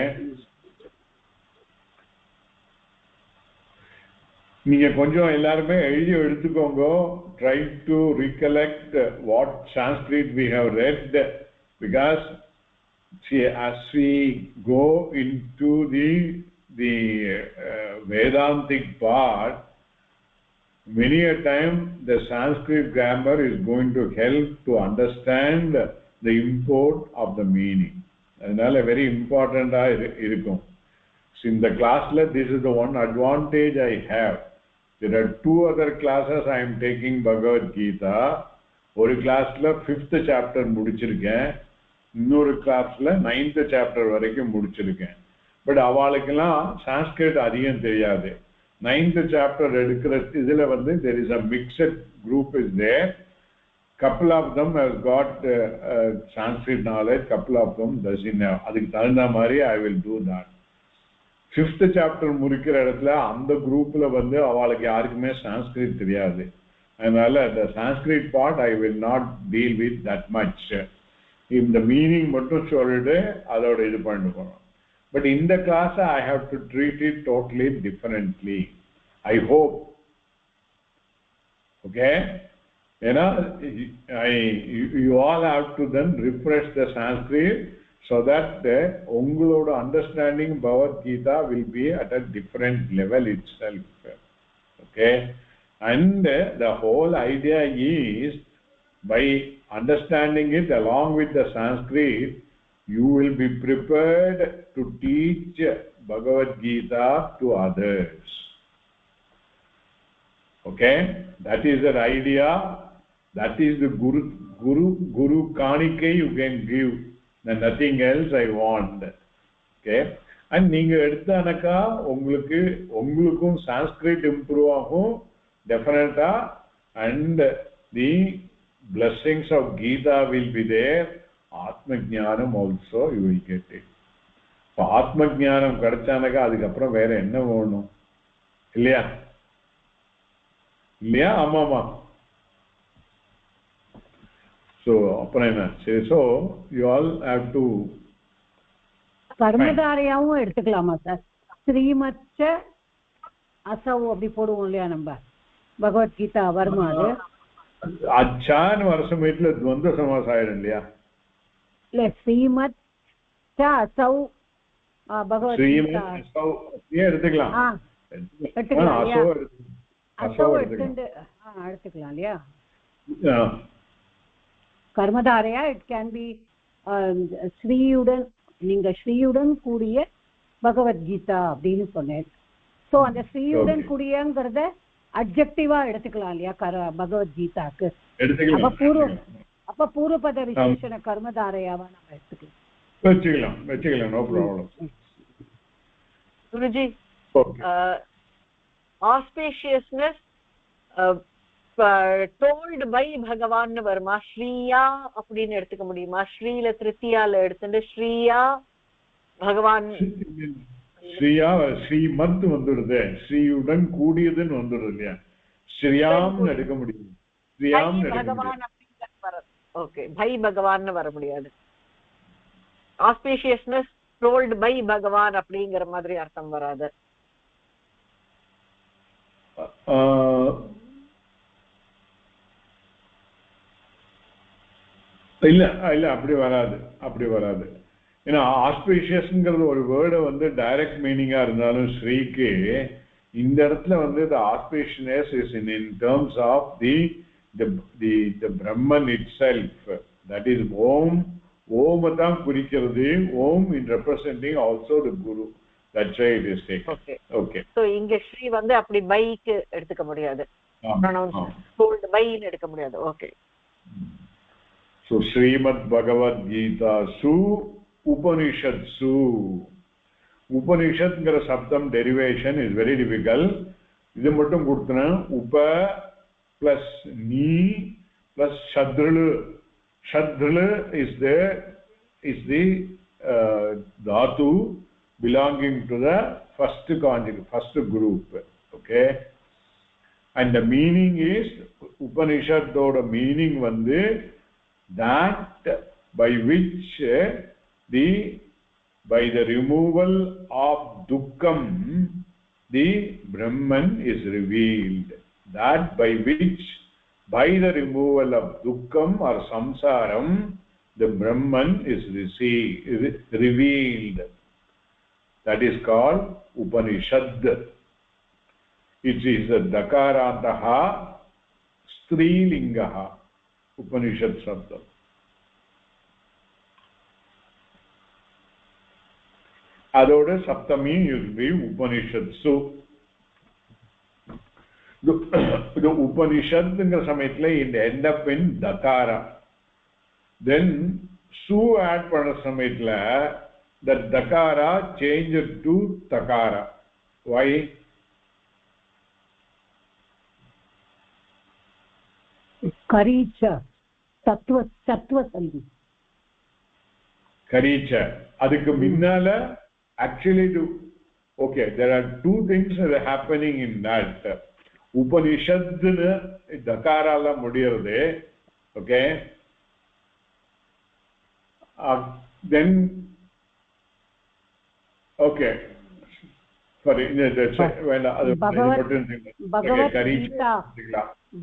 நீங்க கொஞ்சம் எல்லாருமே எழுதி எடுத்துக்கோங்க. Try to recollect what Sanskrit we have read, because as we go into the Vedantic part, many a time the Sanskrit grammar is going to help to understand the import of the meaning. அதனால very இம்பார்ட்டண்டா இருக்கும். இந்த கிளாஸ்ல this is the one advantage I have. There are two other classes I am taking Bhagavad Gita. ஒரு கிளாஸ்ல 5th chapter முடிச்சிருக்கேன், இன்னொரு கிளாஸ்ல 9th chapter வரைக்கும் முடிச்சிருக்கேன். பட் அவளுக்கெல்லாம் சான்ஸ்கிரிட் அதிகம் தெரியாது. 9th chapter எடுக்கிற இதுல there is a mixed group is there. Couple of them has got Sanskrit knowledge, couple of them doesn't have. அதுக்கு தகுந்த மாதிரி I will do that. 5th chapter முடிக்கிற இடத்துல அந்த குரூப்ல அவளுக்கு யாருக்குமே சான்ஸ்கிரிட் தெரியாது. அதனால the Sanskrit part I will not deal with that much. இந்த மீனிங் மட்டும் சொல்லிட்டு அதோட இது பண்ணுவோம். But in the class I have to treat it totally differently, I hope. Okay, you all have to then refresh the Sanskrit so that ungaloda understanding Bhagavad Gita will be at a different level itself. Okay, and the whole idea is by understanding it along with the Sanskrit, you will be prepared to teach Bhagavad Gita to others. Okay, that is the idea. That is the guru kanike you can give, and nothing else I want. Okay, and நீங்க எடுத்தானக்கா உங்களுக்கும் Sanskrit improve ஆகும் definitely, and the blessings of Gita will be there. Atma Jnanam also you will get it. இப்போ ஆத்ம ஜானம் கிடைச்சானக்கா அதுக்கப்புறம் வேற என்ன வேணும்? இல்லையா? இல்லையா? ஆமாமா. So அப்புறம் என்ன சரி. So you all have to கர்மதாரையாவும் எடுத்துக்கலாமா சார்? ஸ்ரீமச்ச அசௌ அப்படி போடுவோம் இல்லையா நம்ம? Bhagavad Gita varma adu அச்சான்னு வர சமயத்துல துவந்த சமாசம் ஆயிடும் இல்லையா? இல்ல ஸ்ரீமத் asau Bhagavad Gita எடுத்துக்கலாம். எடுத்துக்கலாம் இல்லையா? கர்மதாரையா it can be ஸ்ரீயுடன் நீங்க ஸ்ரீயுடன் கூடிய பகவத்கீதா அப்படின்னு சொன்னேன். சோ அந்த ஸ்ரீயுடன் கூடியங்கிறத அட்ஜெக்டிவா எடுத்துக்கலாம் இல்லையா பகவத்கீதாக்கு? அப்ப பூர்வபத விசேஷண கர்மதாரையாவா நம்ம வச்சுக்கலாம். No problem. Guruji, auspiciousness told by பகவான் வருமா? ஸ்ரீயா அப்படின்னு எடுத்துக்க முடியுமா? ஸ்ரீல திருத்தியால எடுத்துட்டு ஸ்ரீயா பகவான் ஸ்ரீமத் வந்துடுது, ஸ்ரீயுடன் கூடியதுன்னு வந்துடுது இல்லையா? ஸ்ரீயாம் எடுக்க முடியும். பகவான் ஓகே, பை பகவான் வர முடியாது. ஆஸ்பீஷியஸ்னஸ் டோல்ட் பை பகவான் அப்படிங்கிற மாதிரி அர்த்தம் வராது. இல்ல அப்படி வராது. ஏன்னா ஆஸ்பீஷியஸ்ங்கிறது ஒரு வேர்டை வந்து டைரக்ட் மீனிங்கா இருந்தாலும் ஸ்ரீக்கு இந்த இடத்துல வந்து the auspiciousness is in terms of the Brahman itself, that is Om தான் குறிக்கிறது. Om in representing also the Guru. That's why it is taken. Okay. So இங்க ஸ்ரீ வந்து அப்படி பைக்கு எடுத்துக்க முடியாது, told by எடுக்க முடியாது. Okay. So Srimad Bhagavad Gita Su Upanishadsu. Upanishadங்கிற சப்தம் derivation is very difficult. இது மட்டும் கொடுத்தனா உப plus நீ plus shadrulu. Shadrulu is the dhatu belonging to the first conjugate, first group. Okay, and the meaning is Upanishad oda meaning வந்து that by which by the removal of dukkam the Brahman is revealed. That by which by the removal of dukkam or samsaram the Brahman is revealed. That is called Upanishad. It is a dakarantaha strilingaha Upanishad sabdam. அதோட சப்தமி will be Upanishadsu. The Upanishadங்கிற சமயத்துல it end up in dakara. Then su add பண்ண சமயத்துல the dakara changed to takara. Why? Karicha sattva sandhi. Karicha adukku minnala actually okay, there are two things that are happening in that. Upanishad dakara la mudiyirudhu. Okay, then okay, sorry,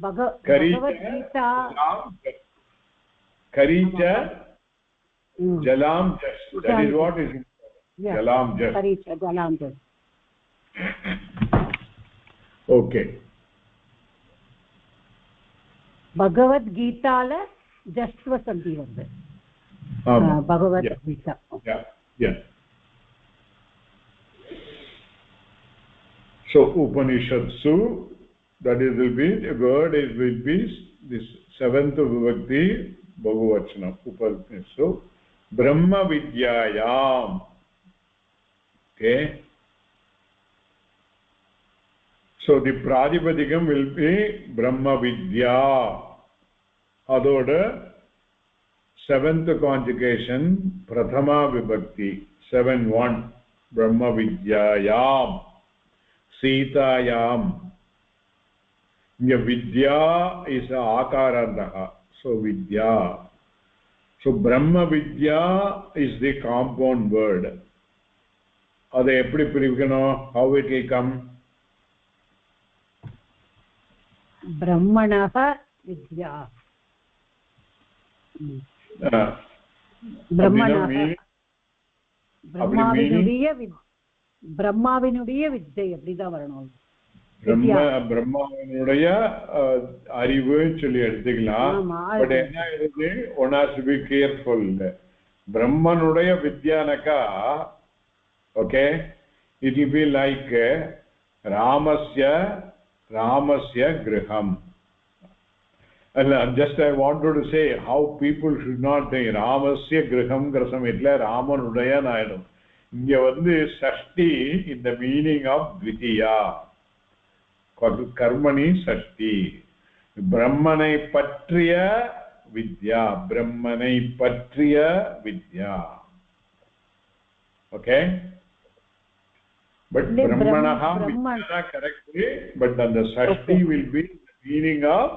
Bhagavad Gita Karicha jalam just, that is what is jalam just. Karicha jalam just. Okay, Bhagavad Gita la jastva sandhi vandu. Bhagavad Gita. Yeah. So Upanishadsu, that is will be the word will be this seventh vibhakti Bahuvachanam. Upanishadsu Brahma Vidyayam. Okay, so the Pradipadikam will be Brahma Vidya. Adoda seventh conjugation Prathama Vibhakti 7-1 Brahma Vidyayam. Sitayam. The Vidya is Akarantaha. So Vidya. So Brahma Vidya is the compound word. Adu eppadi pirivikano? How it will come? brahmanah vidya brahmanah பிரம்மாவினுடைய வித்தை அப்படிதான் வரணும். பிரம்மாவினுடைய அறிவு சொல்லி எடுத்துக்கலாம். But என்ன ஆயிடுது, one has to be careful. பிரம்மனுடைய வித்யானக்கா okay, it will be like ராமஸ்ய கிரகம். Just I wanted to say how people should not think ராமஸ்ய கிரகம்ங்கிற சமயத்துல ராமனுடைய நாயிடும். இங்க வந்து Sashti in the meaning of த்விதியா, கர்மணி சஷ்டி. பிரம்மனை பற்றிய வித்யா, பிரம்மனை பற்றிய வித்யா. Okay, but brahmanaha vidyana correctly, but then the shashti will be the meaning of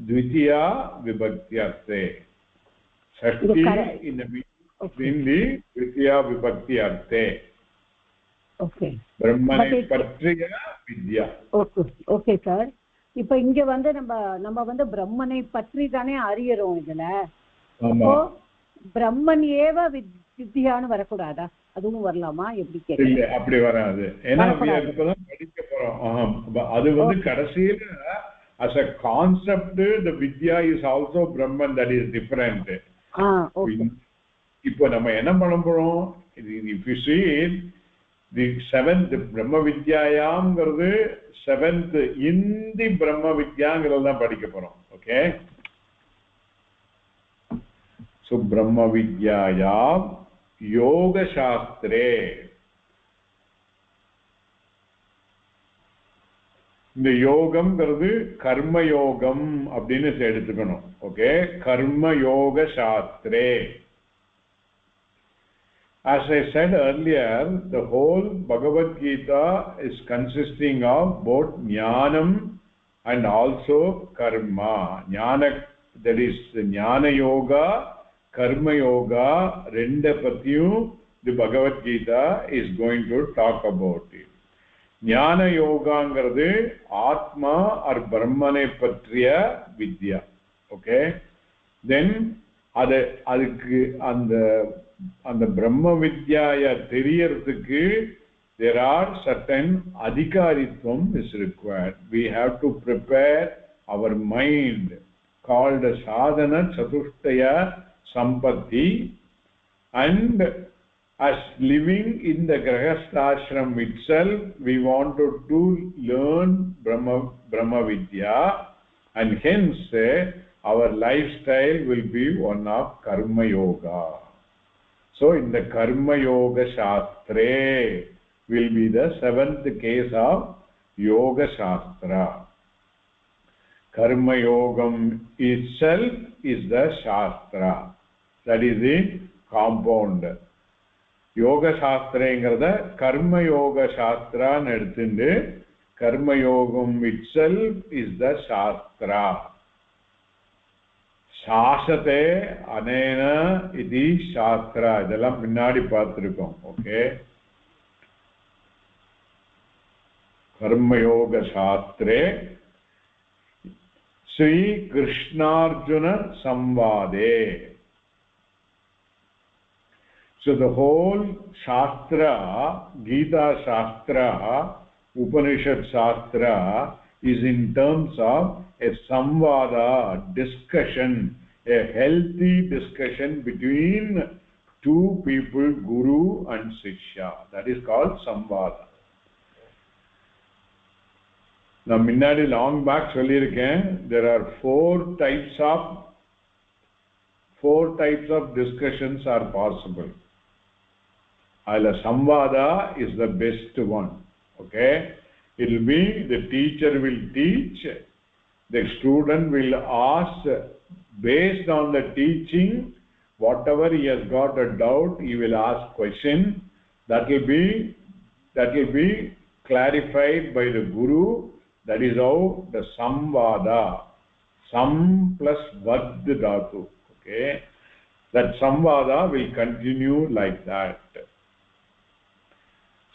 dvitiya vibhakti arthe. Shashti in the meaning in the dvitiya vibhakti arthe. Okay, brahmane patriya vidya. Okay sir, இப்போ இங்க வந்து நம்ம வந்து பிரம்மனை பற்றி தானே அறியறோம் இதுல. அப்போ பிரம்மன் ஏவ வித்யான்னு வரக்கூடாதா? அதுவும் வரலாமா? எப்படி கேட்க? இல்ல, அப்படி வராது. ஏன்னா இப்பதான் படிக்க போறோம். அது வந்து கடைசியில as a concept the vidya is also brahman, that is different. இப்போ நம்ம என்ன பண்ண போறோம், if you see the seventh brahma vidyayamங்கிறது seventh in the brahma vidyaங்கிறது தான் படிக்க போறோம். ஓகே, so brahma vidyayam யோக சாஸ்திரே. இந்த யோகம்ங்கிறது கர்மயோகம் அப்படின்னு எடுத்துக்கணும். ஓகே, கர்மயோக சாஸ்திரே. As I said earlier, the whole Bhagavad Gita is consisting of both jnanam and also karma. Jnana, that is jnana yoga, karma yoga, renda pathiyum the Bhagavad Gita is going to talk about it. Jnana yoga ngaradu atma or brahmane patriya vidya. Okay, then adukku அந்த பிரம்ம வித்யாய தெரியறதுக்கு there are certain adhikaritvam is required. We have to prepare our mind, called sadhana chatushtaya sampatti, and as living in the grahasthashram itself we wanted to learn brahma vidya, and hence our lifestyle will be one of karma yoga. So in the karma yoga shastre will be the seventh case of yoga shastra. Karma yogam itself is the shastra, that is the compound. Yoga shastra engrada karma yoga shastra nu eduthundu karma yogam itself is the shastra. சாசதே அனேன இது சாஸ்திரா, இதெல்லாம் பின்னாடி பார்த்திருக்கோம். Okay, கர்மயோக சாஸ்திரே ஸ்ரீ கிருஷ்ணார்ஜுன சம்வாதே. So the whole shastra, Gita shastra, Upanishad shastra is in terms of a samvada, discussion, a healthy discussion between two people, guru and shishya. That is called samvada. Now minnadi long back solliruken, there are four types of discussions are possible. Ala samvada is the best one. Okay, it will be the teacher will teach, the student will ask, based on the teaching whatever he has got a doubt he will ask question, that will be clarified by the guru. That is how the samvada, sam plus vad dhatu, okay, that samvada will continue like that.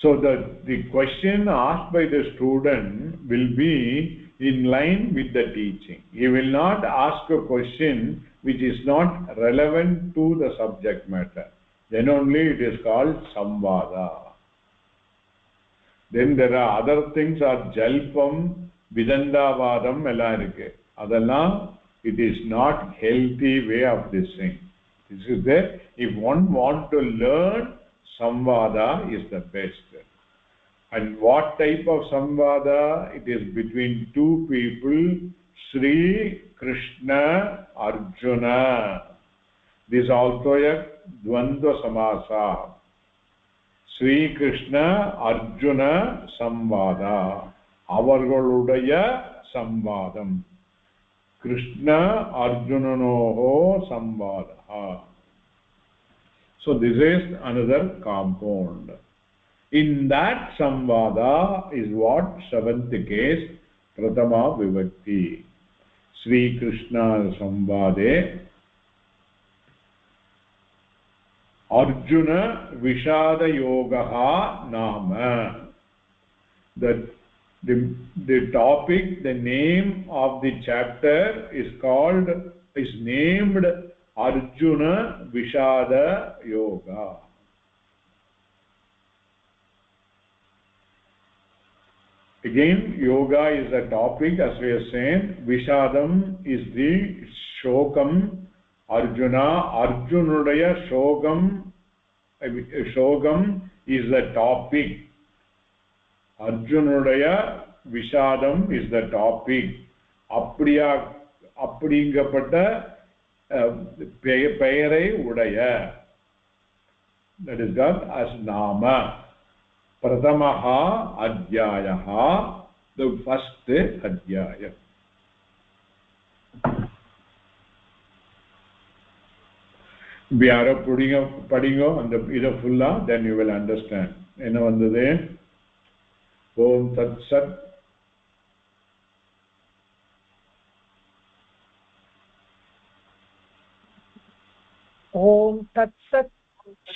So the question asked by the student will be in line with the teaching. He will not ask a question which is not relevant to the subject matter. Then only it is called samvada. Then there are other things are jalpam, vidandavadam ella irukku. Adalla it is not healthy way of this thing. This is there. If one want to learn, samvada is the best. And what type of samvada? It is between two people, Sri Krishna, Arjuna. This is also a dvandva samasa. Sri Krishna, Arjuna samvada. Avargaludaya samvadam. Krishna, Arjunanoho samvada. So this is another compound. In that samvada is what seventh case, Prathama Vibhakti. Sri Krishna samvade Arjuna Vishada Yogaha Nama. The topic, the name of the chapter is named Arjuna Vishada Yoga. Again, yoga is a topic, as we are saying. Vishadam is the shokam. Arjunudaya shokam is the topic. Arjunudaya Vishadam is the topic. Appdingapata பெயரை உடைய. That is called as Nama. Prathamaha Adhyayaha, the first Adhyaya. We are putting on the either fulla, then you will understand. Enna vandade? Om Tat Sat. Om Tat Sat.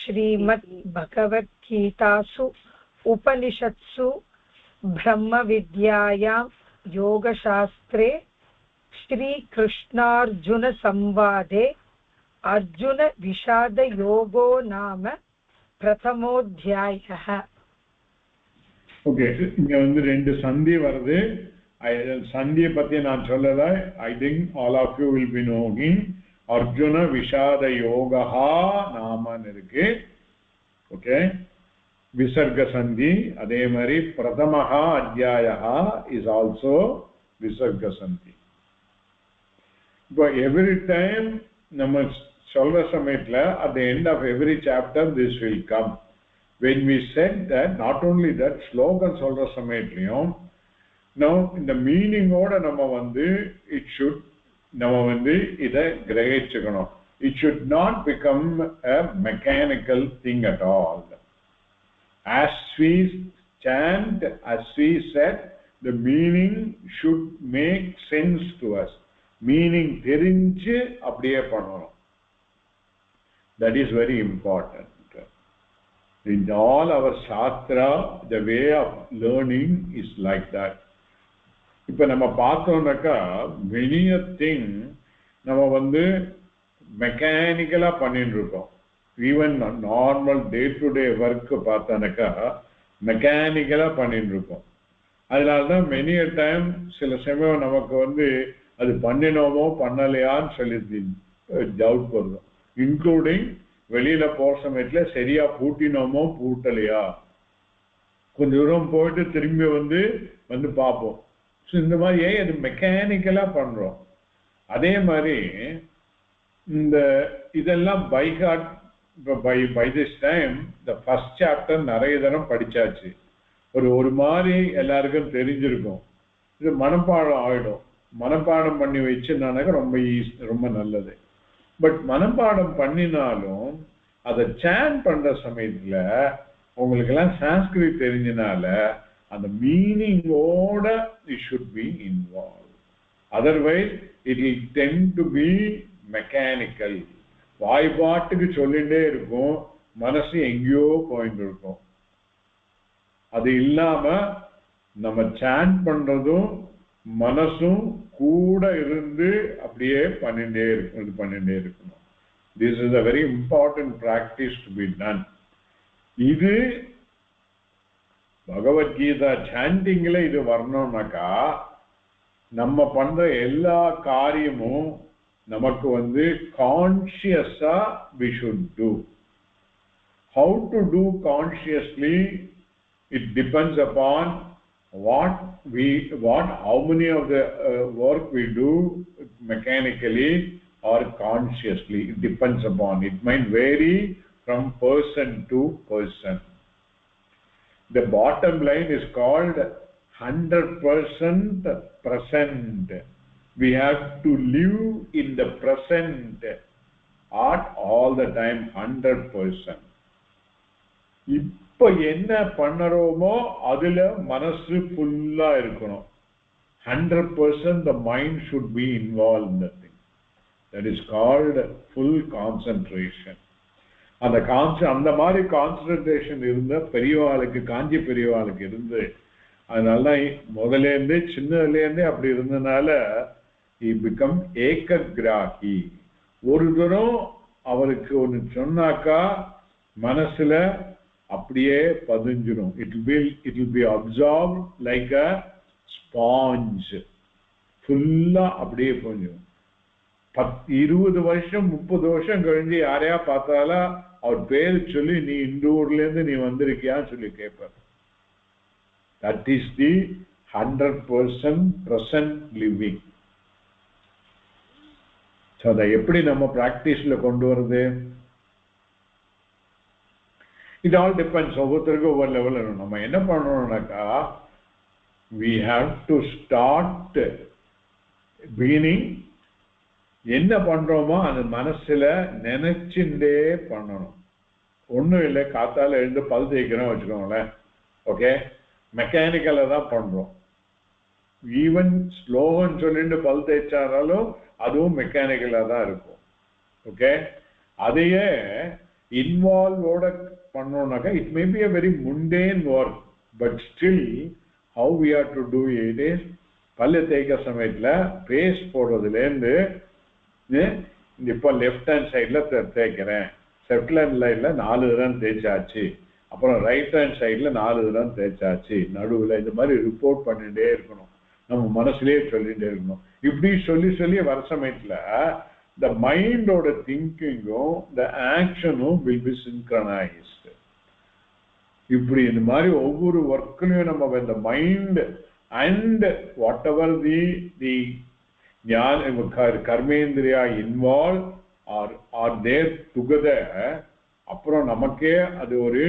Srimad Bhagavad Gitasu Upanishatsu Brahma Vidyayam Yoga Shastre Shri Krishnarjuna Samvade Arjuna Vishada Yogo Nama Prathamodhyayah. Okay, இங்க வந்து ரெண்டு சந்தி வருது. சந்தியை பத்தி நான் சொல்லல. I think all of you will be knowing. Arjuna Vishada Yogaha Naman irukku. Okay, Visarga Sandhi. Adhe mari Prathamaha Adhyayaha is also Visarga Sandhi. But every time நம்ம சொல்ற சமயத்துல at the end of every chapter this will come. When we said that, not only that, slogan சொல்ற சமயத்துலயும் now in the meaning oda நம்ம வந்து it should நம்ம வந்து இத கிரகிச்சுக்கணும். It should not become a mechanical thing at all. As we chant, as we said, the meaning should make sense to us. Meaning தெரிஞ்சு அப்படியே பண்ணணும். That is very important. In all our shastra, the way of learning is like that. இப்ப நம்ம பார்த்தோம்னாக்கா many a thing நம்ம வந்து மெக்கானிக்கலா பண்ணிட்டு இருக்கோம். Even normal day to day work பார்த்தானாக்கா மெக்கானிக்கலா பண்ணிட்டு இருக்கோம். அதனாலதான் many a time சில சமயம் நமக்கு வந்து அது பண்ணினோமோ பண்ணலையான்னு சொல்லி டவுட் வருது. இன்க்ளூடிங் வெளியில போற சமயத்துல சரியா பூட்டினோமோ பூட்டலையா, கொஞ்ச தூரம் போயிட்டு திரும்பி வந்து பார்ப்போம். இந்த மாதிரி அது மெக்கானிக்கலா பண்றோம். அதே மாதிரி இந்த இதெல்லாம் by heart. By this time the first chapter நிறைய தரம் படிச்சாச்சு. ஒரு மாதிரி எல்லாருக்கும் தெரிஞ்சிருக்கும். இது மனப்பாடம் ஆயிடும். மனப்பாடம் பண்ணி வச்சுனாக்க ரொம்ப நல்லது. பட் மனப்பாடம் பண்ணினாலும் அதை சாண்ட் பண்ற சமயத்துல உங்களுக்கு எல்லாம் சான்ஸ்கிரிட் தெரிஞ்சனால அந்த மீனிங்கோட it should be involved. Otherwise it will tend to be mechanical. வாய்பாட்டுக்கு சொல்லிட்டே இருக்கும், மனசு எங்கேயோ போயிட்டு இருக்கும். அது இல்லாம நம்ம சாண்ட் பண்றதும் மனசும் கூட இருந்து அப்படியே பண்ணிட்டே இருக்கணும். This is a very important practice to be done. இது பகவத்கீதா சாண்டிங்ல இது வரணும்னாக்கா நம்ம பண்ற எல்லா காரியமும் நமக்கு கான்ஷியஸா we should do. How to do consciously, it depends upon how many of the work we do mechanically or consciously. It depends upon. It might vary from person to person. The bottom line is called 100% present. We have to live in the present at all the time 100%. இப்ப என்ன பண்ணறோமோ அதுல மனசு ஃபுல்லா இருக்கணும். 100% the mind should be involved in the thing. That is called full concentration. அந்த மாதிரி concentration இருந்த பெரியவாளுக்கு, காஞ்சி பெரியவாளுக்கு இருந்து, அதனால முதல்ல இருந்தே சின்னதுல இருந்தே அப்படி இருந்தனால he become ஏககிராகி. ஒரு தரம் அவருக்கு ஒன்று சொன்னாக்கா மனசுல அப்படியே பதிஞ்சிடும். It will be absorbed like a sponge. ஃபுல்லா அப்படியே பதிஞ்சிடும். 20 வருஷம் 30 வருஷம் கழிஞ்சு யாரையா பார்த்தாலா அவர் பேரு சொல்லி நீ இந்த ஊர்ல இருந்து நீ வந்திருக்கியான்னு சொல்லி கேட்பார். That is the 100% present living. So அதை எப்படி நம்ம பிராக்டிஸ்ல கொண்டு வருது? It all depends. ஒவ்வொருத்தருக்கும் ஒவ்வொரு லெவல் வேணும். நம்ம என்ன பண்ணணும்னாக்கா we have to start beginning. என்ன பண்றோமோ அந்த மனசுல நினைச்சுட்டே பண்ணணும். ஒண்ணும் இல்லை, காத்தால எழுந்து பல் தேய்க்கிறோம் வச்சுக்கோங்களேன், ஓகே, மெக்கானிக்கலா தான் பண்றோம். ஈவன் ஸ்லோகன் சொல்லிட்டு பல் தேய்ச்சாலும் அதுவும் மெக்கானிக்கலா தான் இருக்கும். ஓகே, அதையே இன்வால்வோட பண்ணோம்னாக்கா it may be a very mundane work, but still how we are to do it is பல்லு தேய்க்கிற சமயத்துல பேஸ்ட் போடுறதுலேருந்து இப்போ லெஃப்ட் ஹேண்ட் சைட்ல தேய்க்கிறேன், லெஃப்ட் ஹேண்ட் லைன்ல 4 தடவை தேய்ச்சாச்சு, அப்புறம் ரைட் ஹேண்ட் சைட்ல 4 தடவை தேய்ச்சாச்சு, நடுவில் இந்த மாதிரி ரிப்போர்ட் பண்ணிட்டே இருக்கணும். நம்ம மனசுலயே சொல்லிட்டே இருக்கணும். இப்படி சொல்லி சொல்லி வர சமயத்துல the மைண்டோட திங்கிங்கும் the ஆக்ஷனும் will be synchronized. இப்படி இந்த மாதிரி ஒவ்வொரு ஒர்க்லையும் நம்ம இந்த mind and whatever the karmendriya involve are there together, அப்புறம் நமக்கே அது ஒரு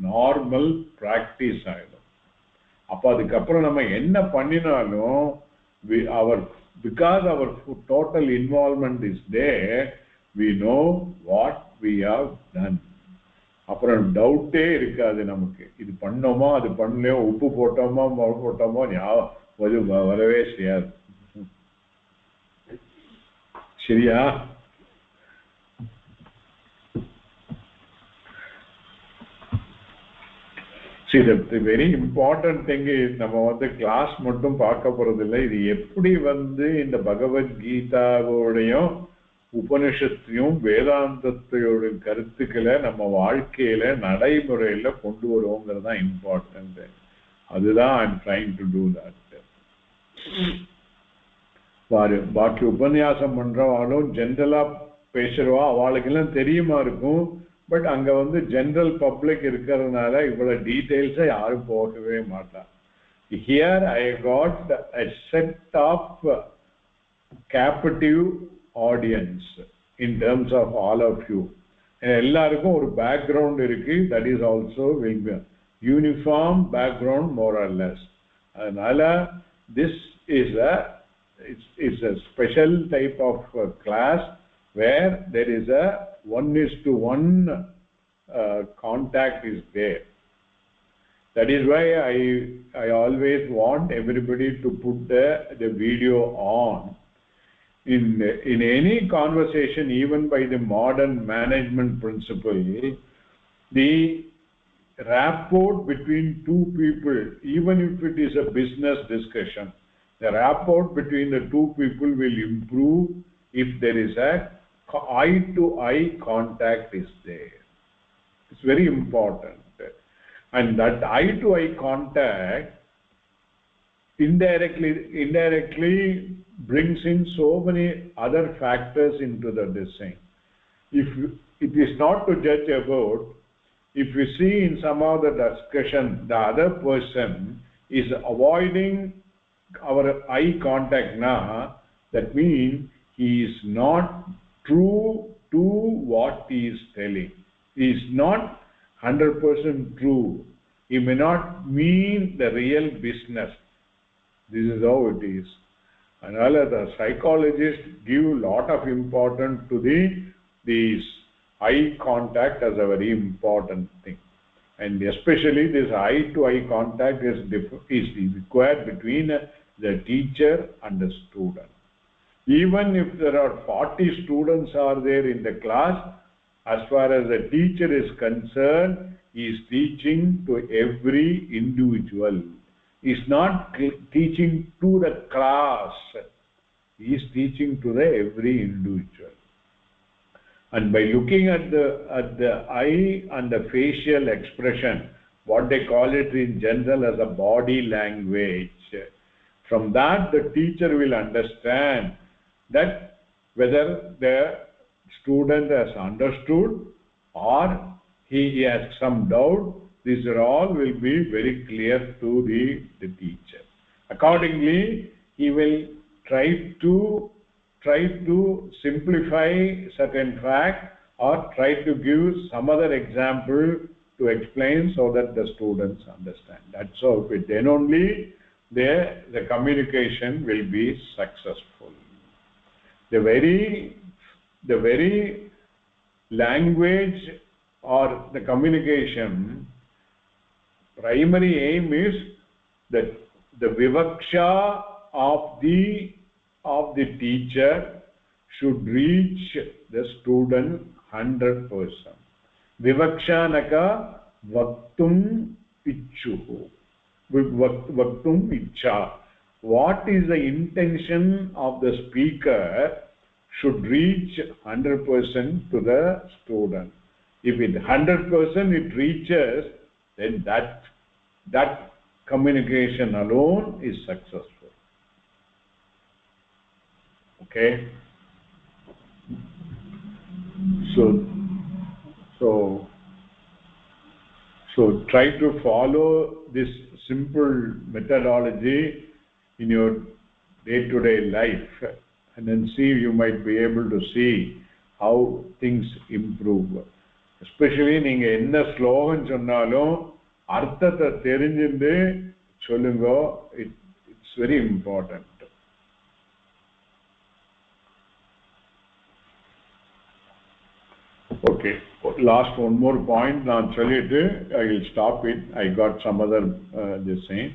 நார்மல் பிராக்டிஸ் ஆயிடும். அப்ப அதுக்கப்புறம் நம்ம என்ன பண்ணினாலும் because our total involvement is there, we know what we have done. அப்புறம் டவுட்டே இருக்காது நமக்கு. இது பண்ணோமோ அது பண்ணலையோ, உப்பு போட்டோமோ போட்டோமோ ஞாபகம் வரவே செய்யாது. சரியா? See, the very important thing is நம்ம கிளாஸ் மட்டும் பார்க்க போறதில்லை. இது எப்படி இந்த பகவத்கீதாவோடையும் உபனிஷத்தையும் வேதாந்தத்தையோட கருத்துக்களை நம்ம வாழ்க்கையில நடைமுறையில கொண்டு வருவோங்கிறது தான் இம்பார்ட்டன்ட். அதுதான் I am trying to do that. பாக்கி உபன்யாசம் பண்றவாலும் ஜென்ரலா பேசுறவா அவளுக்கெல்லாம் தெரியுமா இருக்கும். பட் அங்க ஜென்ரல் பப்ளிக் இருக்கிறதுனால இவ்வளவு டீடைல்ஸா யாரும் போகவே மாட்டா. Here I got a set of captive audience in terms of all of you. எல்லாருக்கும் ஒரு பேக்ரவுண்ட் இருக்கு. that is also will be uniform background more or less. அதனால this is a special type of class where there is a 1:1 contact is there. That is why I always want everybody to put the video on. In any conversation, even by the modern management principle, the rapport between two people, even if it is a business discussion, The rapport between the two people will improve if there is a eye-to-eye contact is there. It's very important. And that eye-to-eye contact indirectly brings in so many other factors into the design. If it is not to judge about, if you see in some of the discussion, the other person is avoiding our eye contact now, that means he is not true to what he is telling. He is not 100% true. He may not mean the real business. This is how it is. And all the psychologists give a lot of importance to these eye contact as a very important thing. And especially this eye-to-eye contact is required between the teacher and the student. Even if there are 40 students are there in the class, as far as the teacher is concerned, he is teaching to every individual. He is not teaching to the class. He is teaching to the every individual. And by looking at the eye and the facial expression, what they call it in general as a body language, from that the teacher will understand that whether the student has understood or he has some doubt. These are all will be very clear to the teacher. Accordingly, he will try to simplify certain fact or try to give some other example to explain so that the students understand. That's how. Then only the communication will be successful. The very language or the communication primary aim is that the vivaksha of the teacher should reach the student 100%. Vivaksha naka vaktum ichuhu. Vaktum icha. What is the intention of the speaker should reach 100% to the student. If it 100% it reaches, then that communication alone is successful. Okay. So try to follow this simple methodology in your day-to-day life, and then see, you might be able to see how things improve. Especially நீங்க என்ன ஸ்லோகம் சொன்னாலும் அர்த்தத்தை தெரிஞ்சிருந்து சொல்லுங்க. It's very important. Okay, last one more point நான் சொல்லிட்டு I will stop it. I got some other this saying.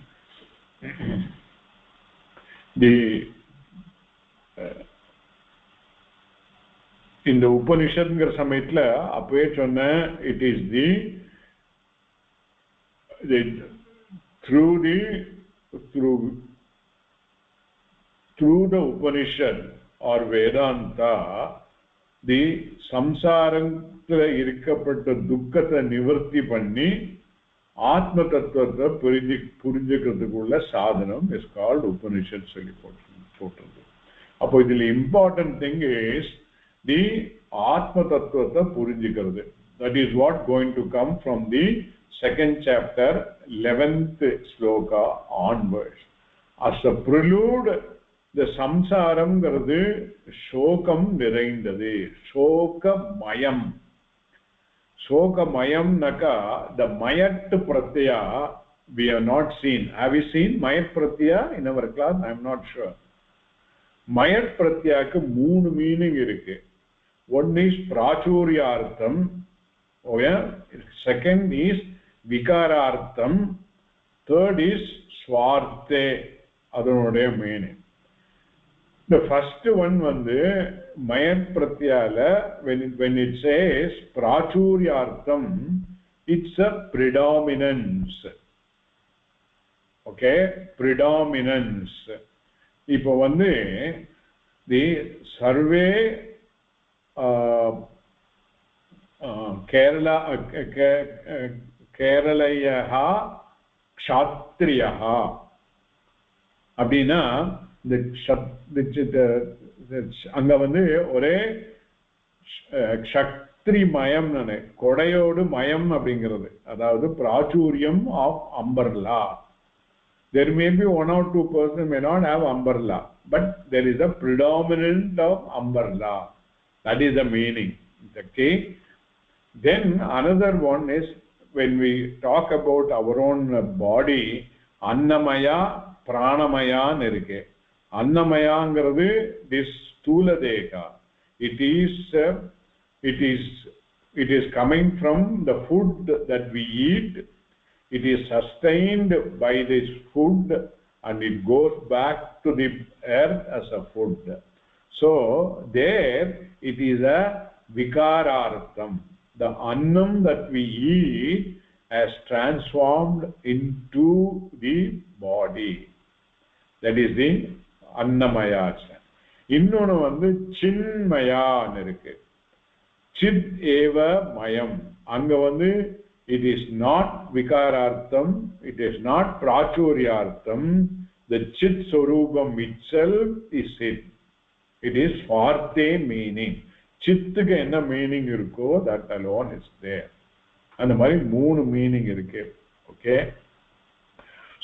இந்த உபனிஷத்ங்கிற சமயத்துல அப்பவே சொன்ன, it is the through the Upanishad or Vedanta, the சம்சாரத்துல இருக்கப்பட்ட துக்கத்தை நிவர்த்தி பண்ணி ஆத்ம தத்துவத்தை புரிஞ்சுக்கிறதுக்குள்ள சாதனம் is called Upanishad சொல்லி போட்டது. அப்போ இதில் important thing is the ஆத்ம தத்துவத்தை புரிஞ்சுக்கிறது. That is what going to come from the second chapter 11th sloka onwards. As a prelude, the samsaramங்கிறது சோகம் நிறைந்தது, சோகமயம். Shokamayam naka, the mayat pratyaya we have not seen. Have you seen mayat pratyaya in our class? I am not sure. Mayat pratyayakku moonu meaning irukku. One is prachuryartham, okay? Second is vikarartham, third is swarthe, adanode meaning. The first one வந்து mayat pratyala, when it says prachuryartham, it's a predominance. Okay, predominance. இப்போ வந்து தி survey கேரளையா க்ஷாத்ரியா அப்படின்னா இந்த அங்க வந்து ஒரே சக்திரி மயம் கொடையோடு மயம் அப்படிங்கிறது அதாவது பிராச்சுரியம் of umbrella. There may be 1 or 2 persons may not have umbrella, but there is a predominant of umbrella. That is the meaning. Okay. Then another one is when we talk about our own body, annamaya, pranamaya nirke. Annamaya ngiradhu this sthula deha. It is coming from the food that we eat. It is sustained by this food and it goes back to the earth as a food. So there it is a vikarartham. The annam that we eat has transformed into the body. That is the annamaya. இன்னொன்று வந்து சின்மயான்னு இருக்கு. சித் ஏவ மயம். அங்க வந்து it is not vikarartham, it is not prachuryartham. The chit swarupam itself is it. It is swarte meaning. Chittuku enna meaning irukko that alone is there. And the mari moonu meaning irukke. Okay.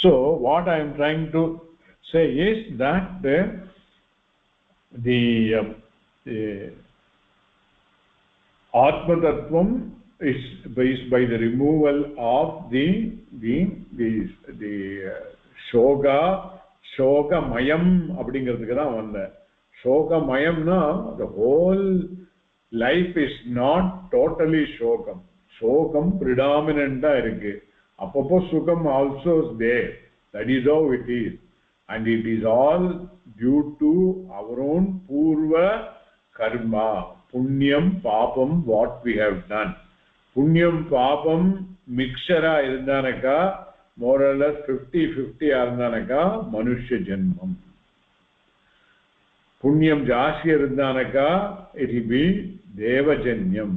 So what I am trying to say is that the Atma Tattvam is by the removal of the shoga mayam அப்படிங்கிறதுக்கு தான் வந்தேன். shoga mayamna the whole life is not totally shokam predominant ஆ இருக்கு. அப்பப்போ சுகம் also is there. That is how it is, and it is all due to our own purva karma, punyam papam, what we have done. Punyam papam mixera irundanaka more or less 50-50 irundanaka manushya janmam. Punyam jasti irundanaka it will be devajanyam.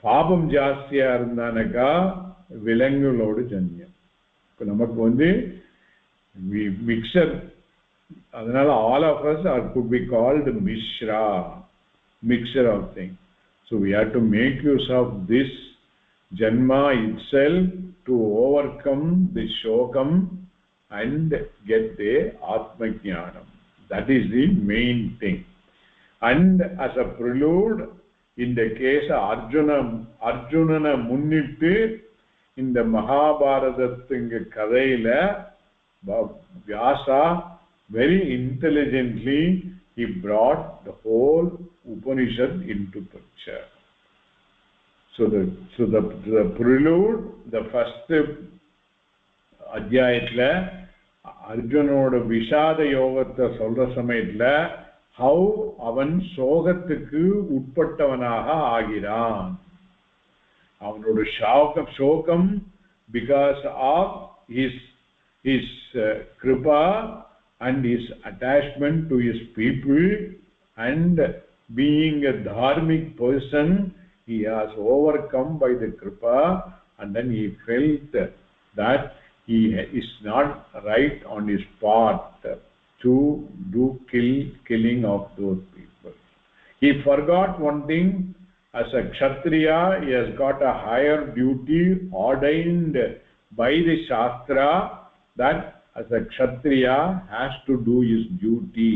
Papam jasti irundanaka vilangalodu janyam. இப்போ நமக்கு வந்து mixer, அதனால all of us could be called mixer of things. So we have to make use of this janma itself to overcome the shokam and get the atma jnanam. That is the main thing. And as a prelude, in the case of Arjunana munnittu in the Mahabharata கதையில Vyasa very intelligently he brought the whole Upanishad into picture. So the prelude, the first adhyayatla Arjunoda Vishada Yogatha சொல்ற சமயத்துல how avan சோகத்துக்கு உட்பட்டவனாக ஆகிறான். அவனோட சோகம் because of his kripa and his attachment to his people, and being a dharmic person he has overcome by the kripa, and then he felt that he is not right on his path to do killing of those people. He forgot one thing. As a kshatriya he has got a higher duty ordained by the shastra, that as a kshatriya has to do his duty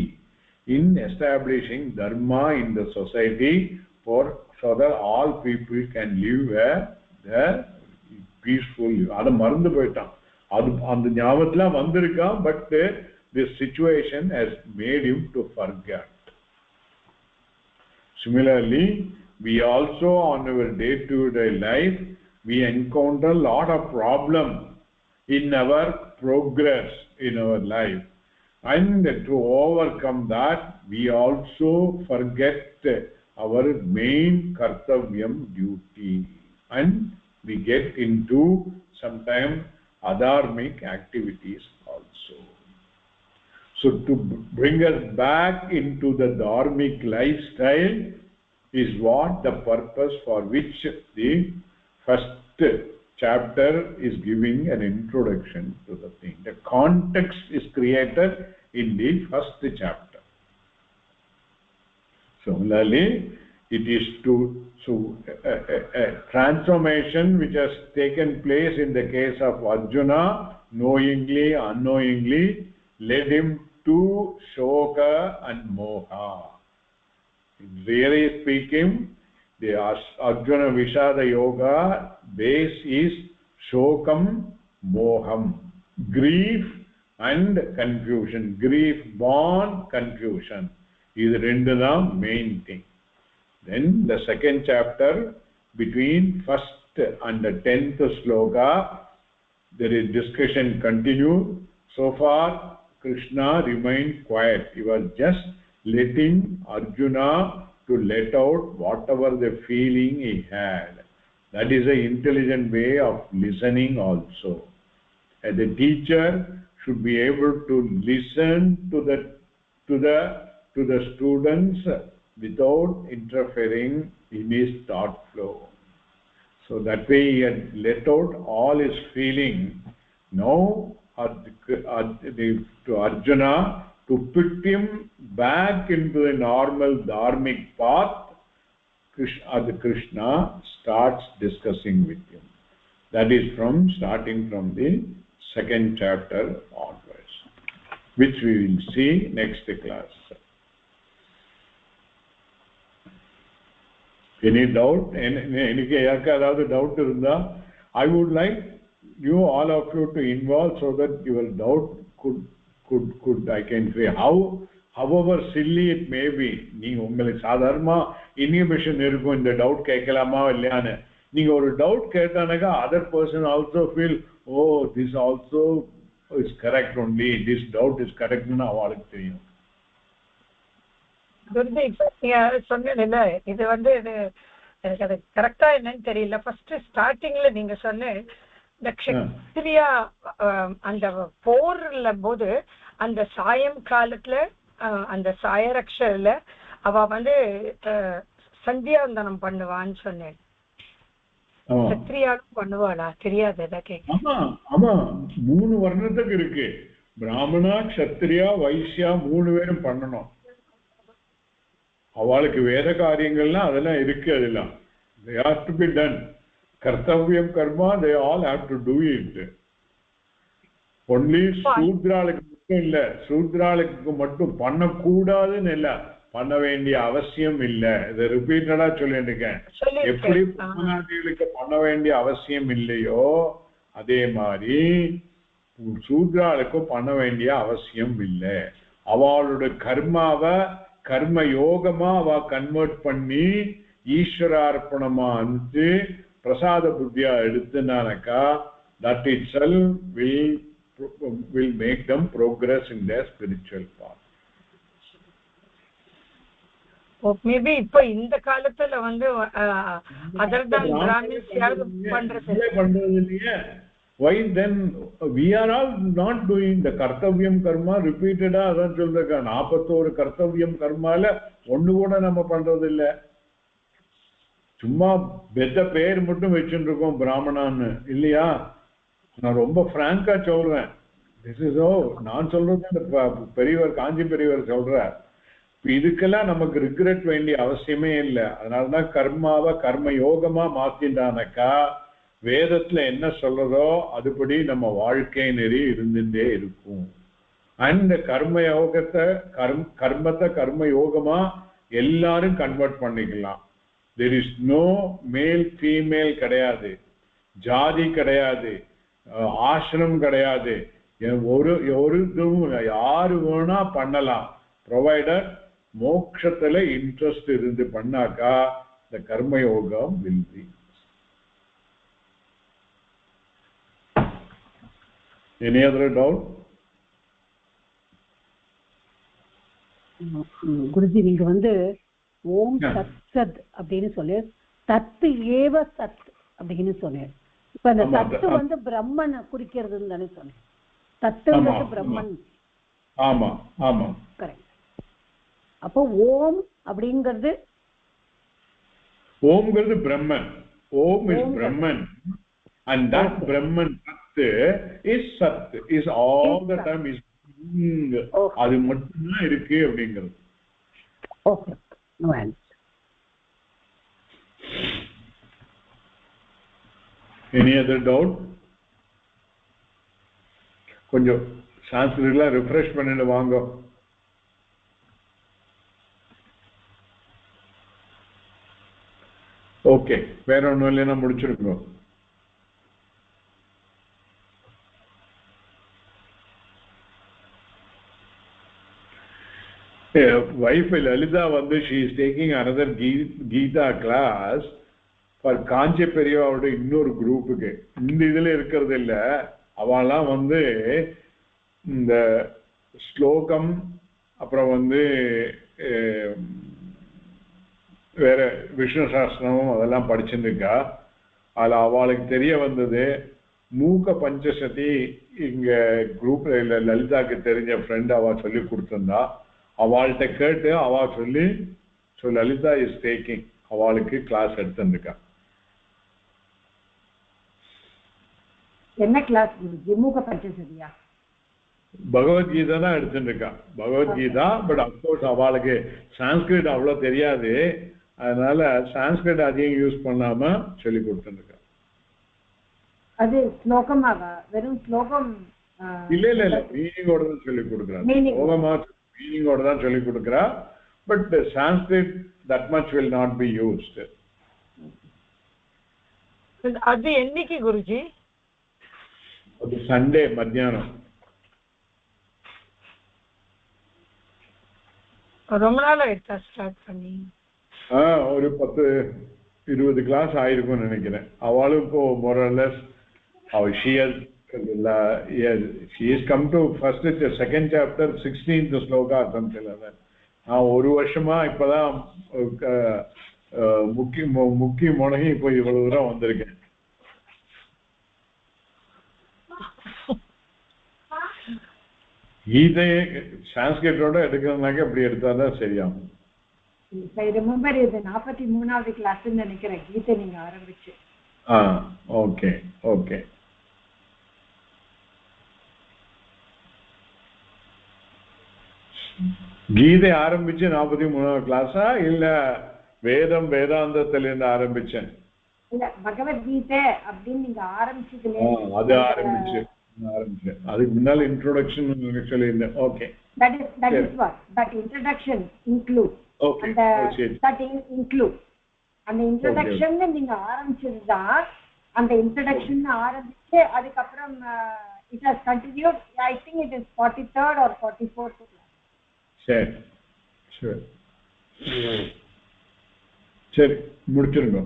in establishing dharma in the society so that all people can live a peaceful life. Adu marundu poitan, adu and nyavatla vandirukka, but this situation has made him to forget. Similarly, we also on our day-to-day life we encounter a lot of problems in our progress in our life, and to overcome that we also forget our main kartavyam duty, and we get into sometimes adharmic activities also. So to bring us back into the dharmic lifestyle is what the purpose for which the first chapter is giving an introduction to the thing. The context is created in the first chapter. Similarly, it is a transformation which has taken place in the case of Arjuna, knowingly, unknowingly, led him to Shoka and Moha. Really speaking, the Arjuna Vishada Yoga base is Shokam, Moham, grief and confusion. Grief born confusion is the main thing. Then the second chapter, between first and the 10th sloka, there is discussion continued. So far, Krishna remained quiet. He was just letting Arjuna to let out whatever the feeling he had. That is an intelligent way of listening also. As a teacher should be able to listen to the students without interfering in his thought flow. So that way he had let out all his feeling. Now to Arjuna, to put him back into the normal dharmic path, Krishna starts discussing with him. That is starting from the second chapter onwards, which we will see next class. Any doubt? Any doubt? I would like you, all of you, to involve so that your doubt could I can say, however silly it may be, நீங்க உங்களுக்கு சாதாரணமா inhibition இருக்கும் இந்த doubt கேட்கலாமா இல்லையான்னு. நீங்க ஒரு doubt கேட்டானக்கா other person also feel, oh, this also is correct only, this doubt is correct ன்னு அவளுக்கு தெரியும். சொன்னேன்ல, இது வந்து எனக்கு அது கரெக்டா என்னன்னு தெரியல. ஃபர்ஸ்ட் ஸ்டார்டிங்ல நீங்க சொன்ன இந்த க்ஷத்ரியா அந்த போர்ல போது அந்த சாயம் காலத்துல அந்த சாயரக்ஷர்ல அவ வந்து சந்தியாவந்தனம் பண்ணுவான்னு சொன்னேன். க்ஷத்ரியாவும் பண்ணுவாளா தெரியாது. ஆமா, 3 வர்ணத்துக்கு இருக்கு. பிராமணா, க்ஷத்ரியா, வைசியா 3 பேரும் பண்ணணும். அவளுக்கு வேத காரியங்கள்லாம் அதெல்லாம் இருக்கு. அதெல்லாம் they have to be done. Kartavyam karma, they all have to do it. only சூத்ராளுக்கு மட்டும் இல்ல, சூத்ராளுக்கு மட்டும் பண்ணக்கூடாதுன்னு இல்ல, பண்ண வேண்டிய அவசியம் இல்ல. இதை ரிப்பீட்டடா சொல்லிட்டு இருக்கேன். எப்படி பிரம்மநாதிகளுக்கு பண்ண வேண்டிய அவசியம் இல்லையோ அதே மாதிரி சூத்ராளுக்கும் பண்ண வேண்டிய அவசியம் இல்லை. அவளோட கர்மாவை கர்ம யோகமா அவ கன்வெர்ட் பண்ணி ஈஸ்வரார்ப்பணமா அனுப்பிச்சு பிரசாத புத்தியா எடுத்துனாக்கா, that itself will make them progress in their spiritual path. Maybe இப்ப இந்த காலத்துல வந்து other than Brahmins யாரும் பண்றது இல்லையே. Why then we are all not doing the kartavyam karma repeated? அதான் சொல்றேன், 41 கர்த்தவியம் கர்மால ஒண்ணு கூட நம்ம பண்றது இல்ல. சும்மா பெத்த பேர் மட்டும் வச்சுட்டு இருக்கோம் பிராமணான்னு இல்லையா. நான் ரொம்ப பிராங்கா சொல்றேன். திஸ் இஸ் நான் சொல்றது பெரியவர், காஞ்சி பெரியவர் சொல்றார். இதுக்கெல்லாம் நமக்கு ரிக்ரெட் வேண்டிய அவசியமே இல்லை. அதனாலதான் கர்மாவை கர்ம யோகமா மாத்தின்றானக்கா வேதத்துல என்ன சொல்றதோ அதுபடி நம்ம வாழ்க்கை நெறி இருந்துட்டே இருக்கும். அண்ட் கர்ம யோகத்தை கர்மத்தை கர்ம யோகமா எல்லாரும் கன்வெர்ட் பண்ணிக்கலாம். there is no male female கிடையாது, ஜாதி கிடையாது, ஆசிரம் கிடையாது, ஒரு யாரு வேணா பண்ணலாம். ப்ரொவைடர் மோட்சத்துல இன்ட்ரெஸ்ட் இருந்து பண்ணாக்கா இந்த கர்மயோகம் will be. Any other doubt? Guruji, நீங்க வந்து ஓம் சத் சத் அப்படின்னு சொல்லி தத்து ஏவ சத் அப்படின்னு சொன்னேன். இப்ப அந்த தத்து வந்து பிரம்மனை குறிக்கிறதுன்னு தானே சொன்னேன். தத்துன்றது பிரம்மன். ஆமா ஆமா கரெக்ட். அப்போ ஓம் அப்படிங்கிறது ஓம்ங்கிறது Brahman. Om is Brahman and that brahman sat is all the time is அது மட்டும் தான் இருக்கு அப்படிங்கிறது. Okay, no answer. Any other doubt? கொஞ்சம் சான்ஸ்கிரிட்ல ரிஃப்ரெஷ் பண்ணிட்டு வாங்க. ஓகே, வேற ஒன்றும் இல்லைன்னா முடிச்சிருக்கோம். Wife Lalita வந்து she is taking another Gita class for காஞ்சி பெரியவாவோட இன்னொரு குரூப்புக்கு. இந்த இதுல இருக்கிறது இல்ல, அவெல்லாம் வந்து இந்த ஸ்லோகம் அப்புறம் வந்து வேற விஷ்ணு சாஸ்திரமும் அதெல்லாம் படிச்சுருக்கா. அதில் அவளுக்கு தெரிய வந்தது மூக்க பஞ்சசதி இங்க குரூப்ல இல்ல, லலிதாக்கு தெரிஞ்ச ஃப்ரெண்ட் அவ சொல்லி கொடுத்திருந்தா. அவள்கிட்ட கேட்டு அவ சொல்லி லலிதா இஸ் டேக்கிங், அவளுக்கு கிளாஸ் எடுத்துருக்கா. என்ன கிளாஸ்? மூக்க பஞ்சசதியா? பகவத்கீதா தான் எடுத்துருக்கா, பகவத்கீதா. பட் அப்கோர்ஸ் அவளுக்கு சான்ஸ்கிரிட் அவ்வளவு தெரியாது, அதனால சான்ஸ்கிரிட் அதிகம் யூஸ் பண்ணாம சொல்லி கொடுத்துருக்கா. அது ஸ்லோகமாவா? வெறும் ஸ்லோகம் இல்ல இல்ல இல்ல, மீனிங்கோட தான் சொல்லி கொடுக்குறா. ஸ்லோகமா மீனிங்கோட தான் சொல்லி கொடுக்குறா. But Sanskrit that much will not be used. அது என்னைக்கு குருஜி? அது சண்டே மத்தியானம். ரொம்ப நாள் ஆயிடுச்சா ஸ்டார்ட் பண்ணி? ஒரு 10-20 கிளாஸ் ஆயிருக்கும்னு நினைக்கிறேன். அவளும் இப்போ மோரலஸ் she has come to first second chapter 16th sloka or something like that. நான் ஒரு வருஷமா இப்பதான் முக்கி முடங்கி இப்போ இவ்வளவு தூரம் வந்திருக்கேன். கீதை சான்ஸ்கிரிட்டோட எடுக்கிறதுனாக்க இப்படி எடுத்தாதான் சரியாகும். I remember இது 43வது கிளாஸ்ன்னு நினைக்கிறேன் கீதை நீங்க ஆரம்பிச்சு. Okay okay. கீதை ஆரம்பிச்சு 43வது கிளாஸா இல்ல வேதம் வேதாந்தத்திலிருந்து ஆரம்பிச்சேன்? இல்ல, பகவத்கீதை அப்படின்னு நீங்க ஆரம்பிச்சதுல அது ஆரம்பிச்சேன். அதுக்கு முன்னால இன்ட்ரோடக்ஷன் சொல்லியிருந்தேன். Okay, that is what that introduction include. Okay, that include அந்த introduction நீங்க ஆரம்பிச்சதுதான். அந்த introduction ஆரம்பிச்சு அதுக்கப்புறம் it has continued. I think it is 43rd or 44th. சரி சரி சரி, முடிச்சிருங்க.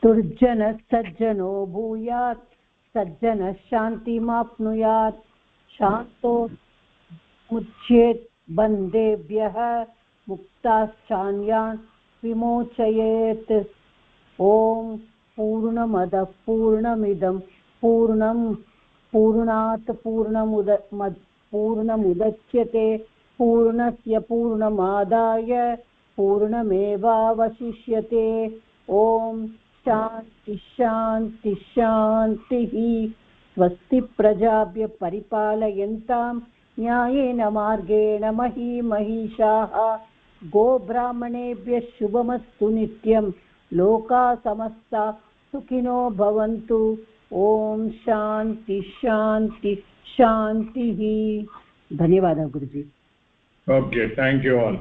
துர்ஜன சஜ்ஜனோ பூயாத் சஜ்ஜன சாந்திமாப்னுயாத் சாந்தோ முச்யேத் பந்தேभ्यः முக்தாச்சான்யான் விமோச்சயேத். ஓம் பூர்ணமதః பூர்ணமிதம் பூர்ணம் பூர்ணாத் பூர்ணமுதச்யதே பூர்ணஸ்ய பூர்ணமாதாய பூர்ணமேவாவசிஷ்யதே. ஓம் शांति शांति शांतिः. स्वस्ति प्रजाभ्य परिपालयन्तां न्यायेन मार्गेण महीमहीषाः. गोब्राह्मणेभ्यः शुभमस्तु नित्यं. लोकाः समस्ता सुखिनो भवन्तु. ओम शांति शांति शांतिः. धन्यवादः गुरुजी. Okay, thank you all.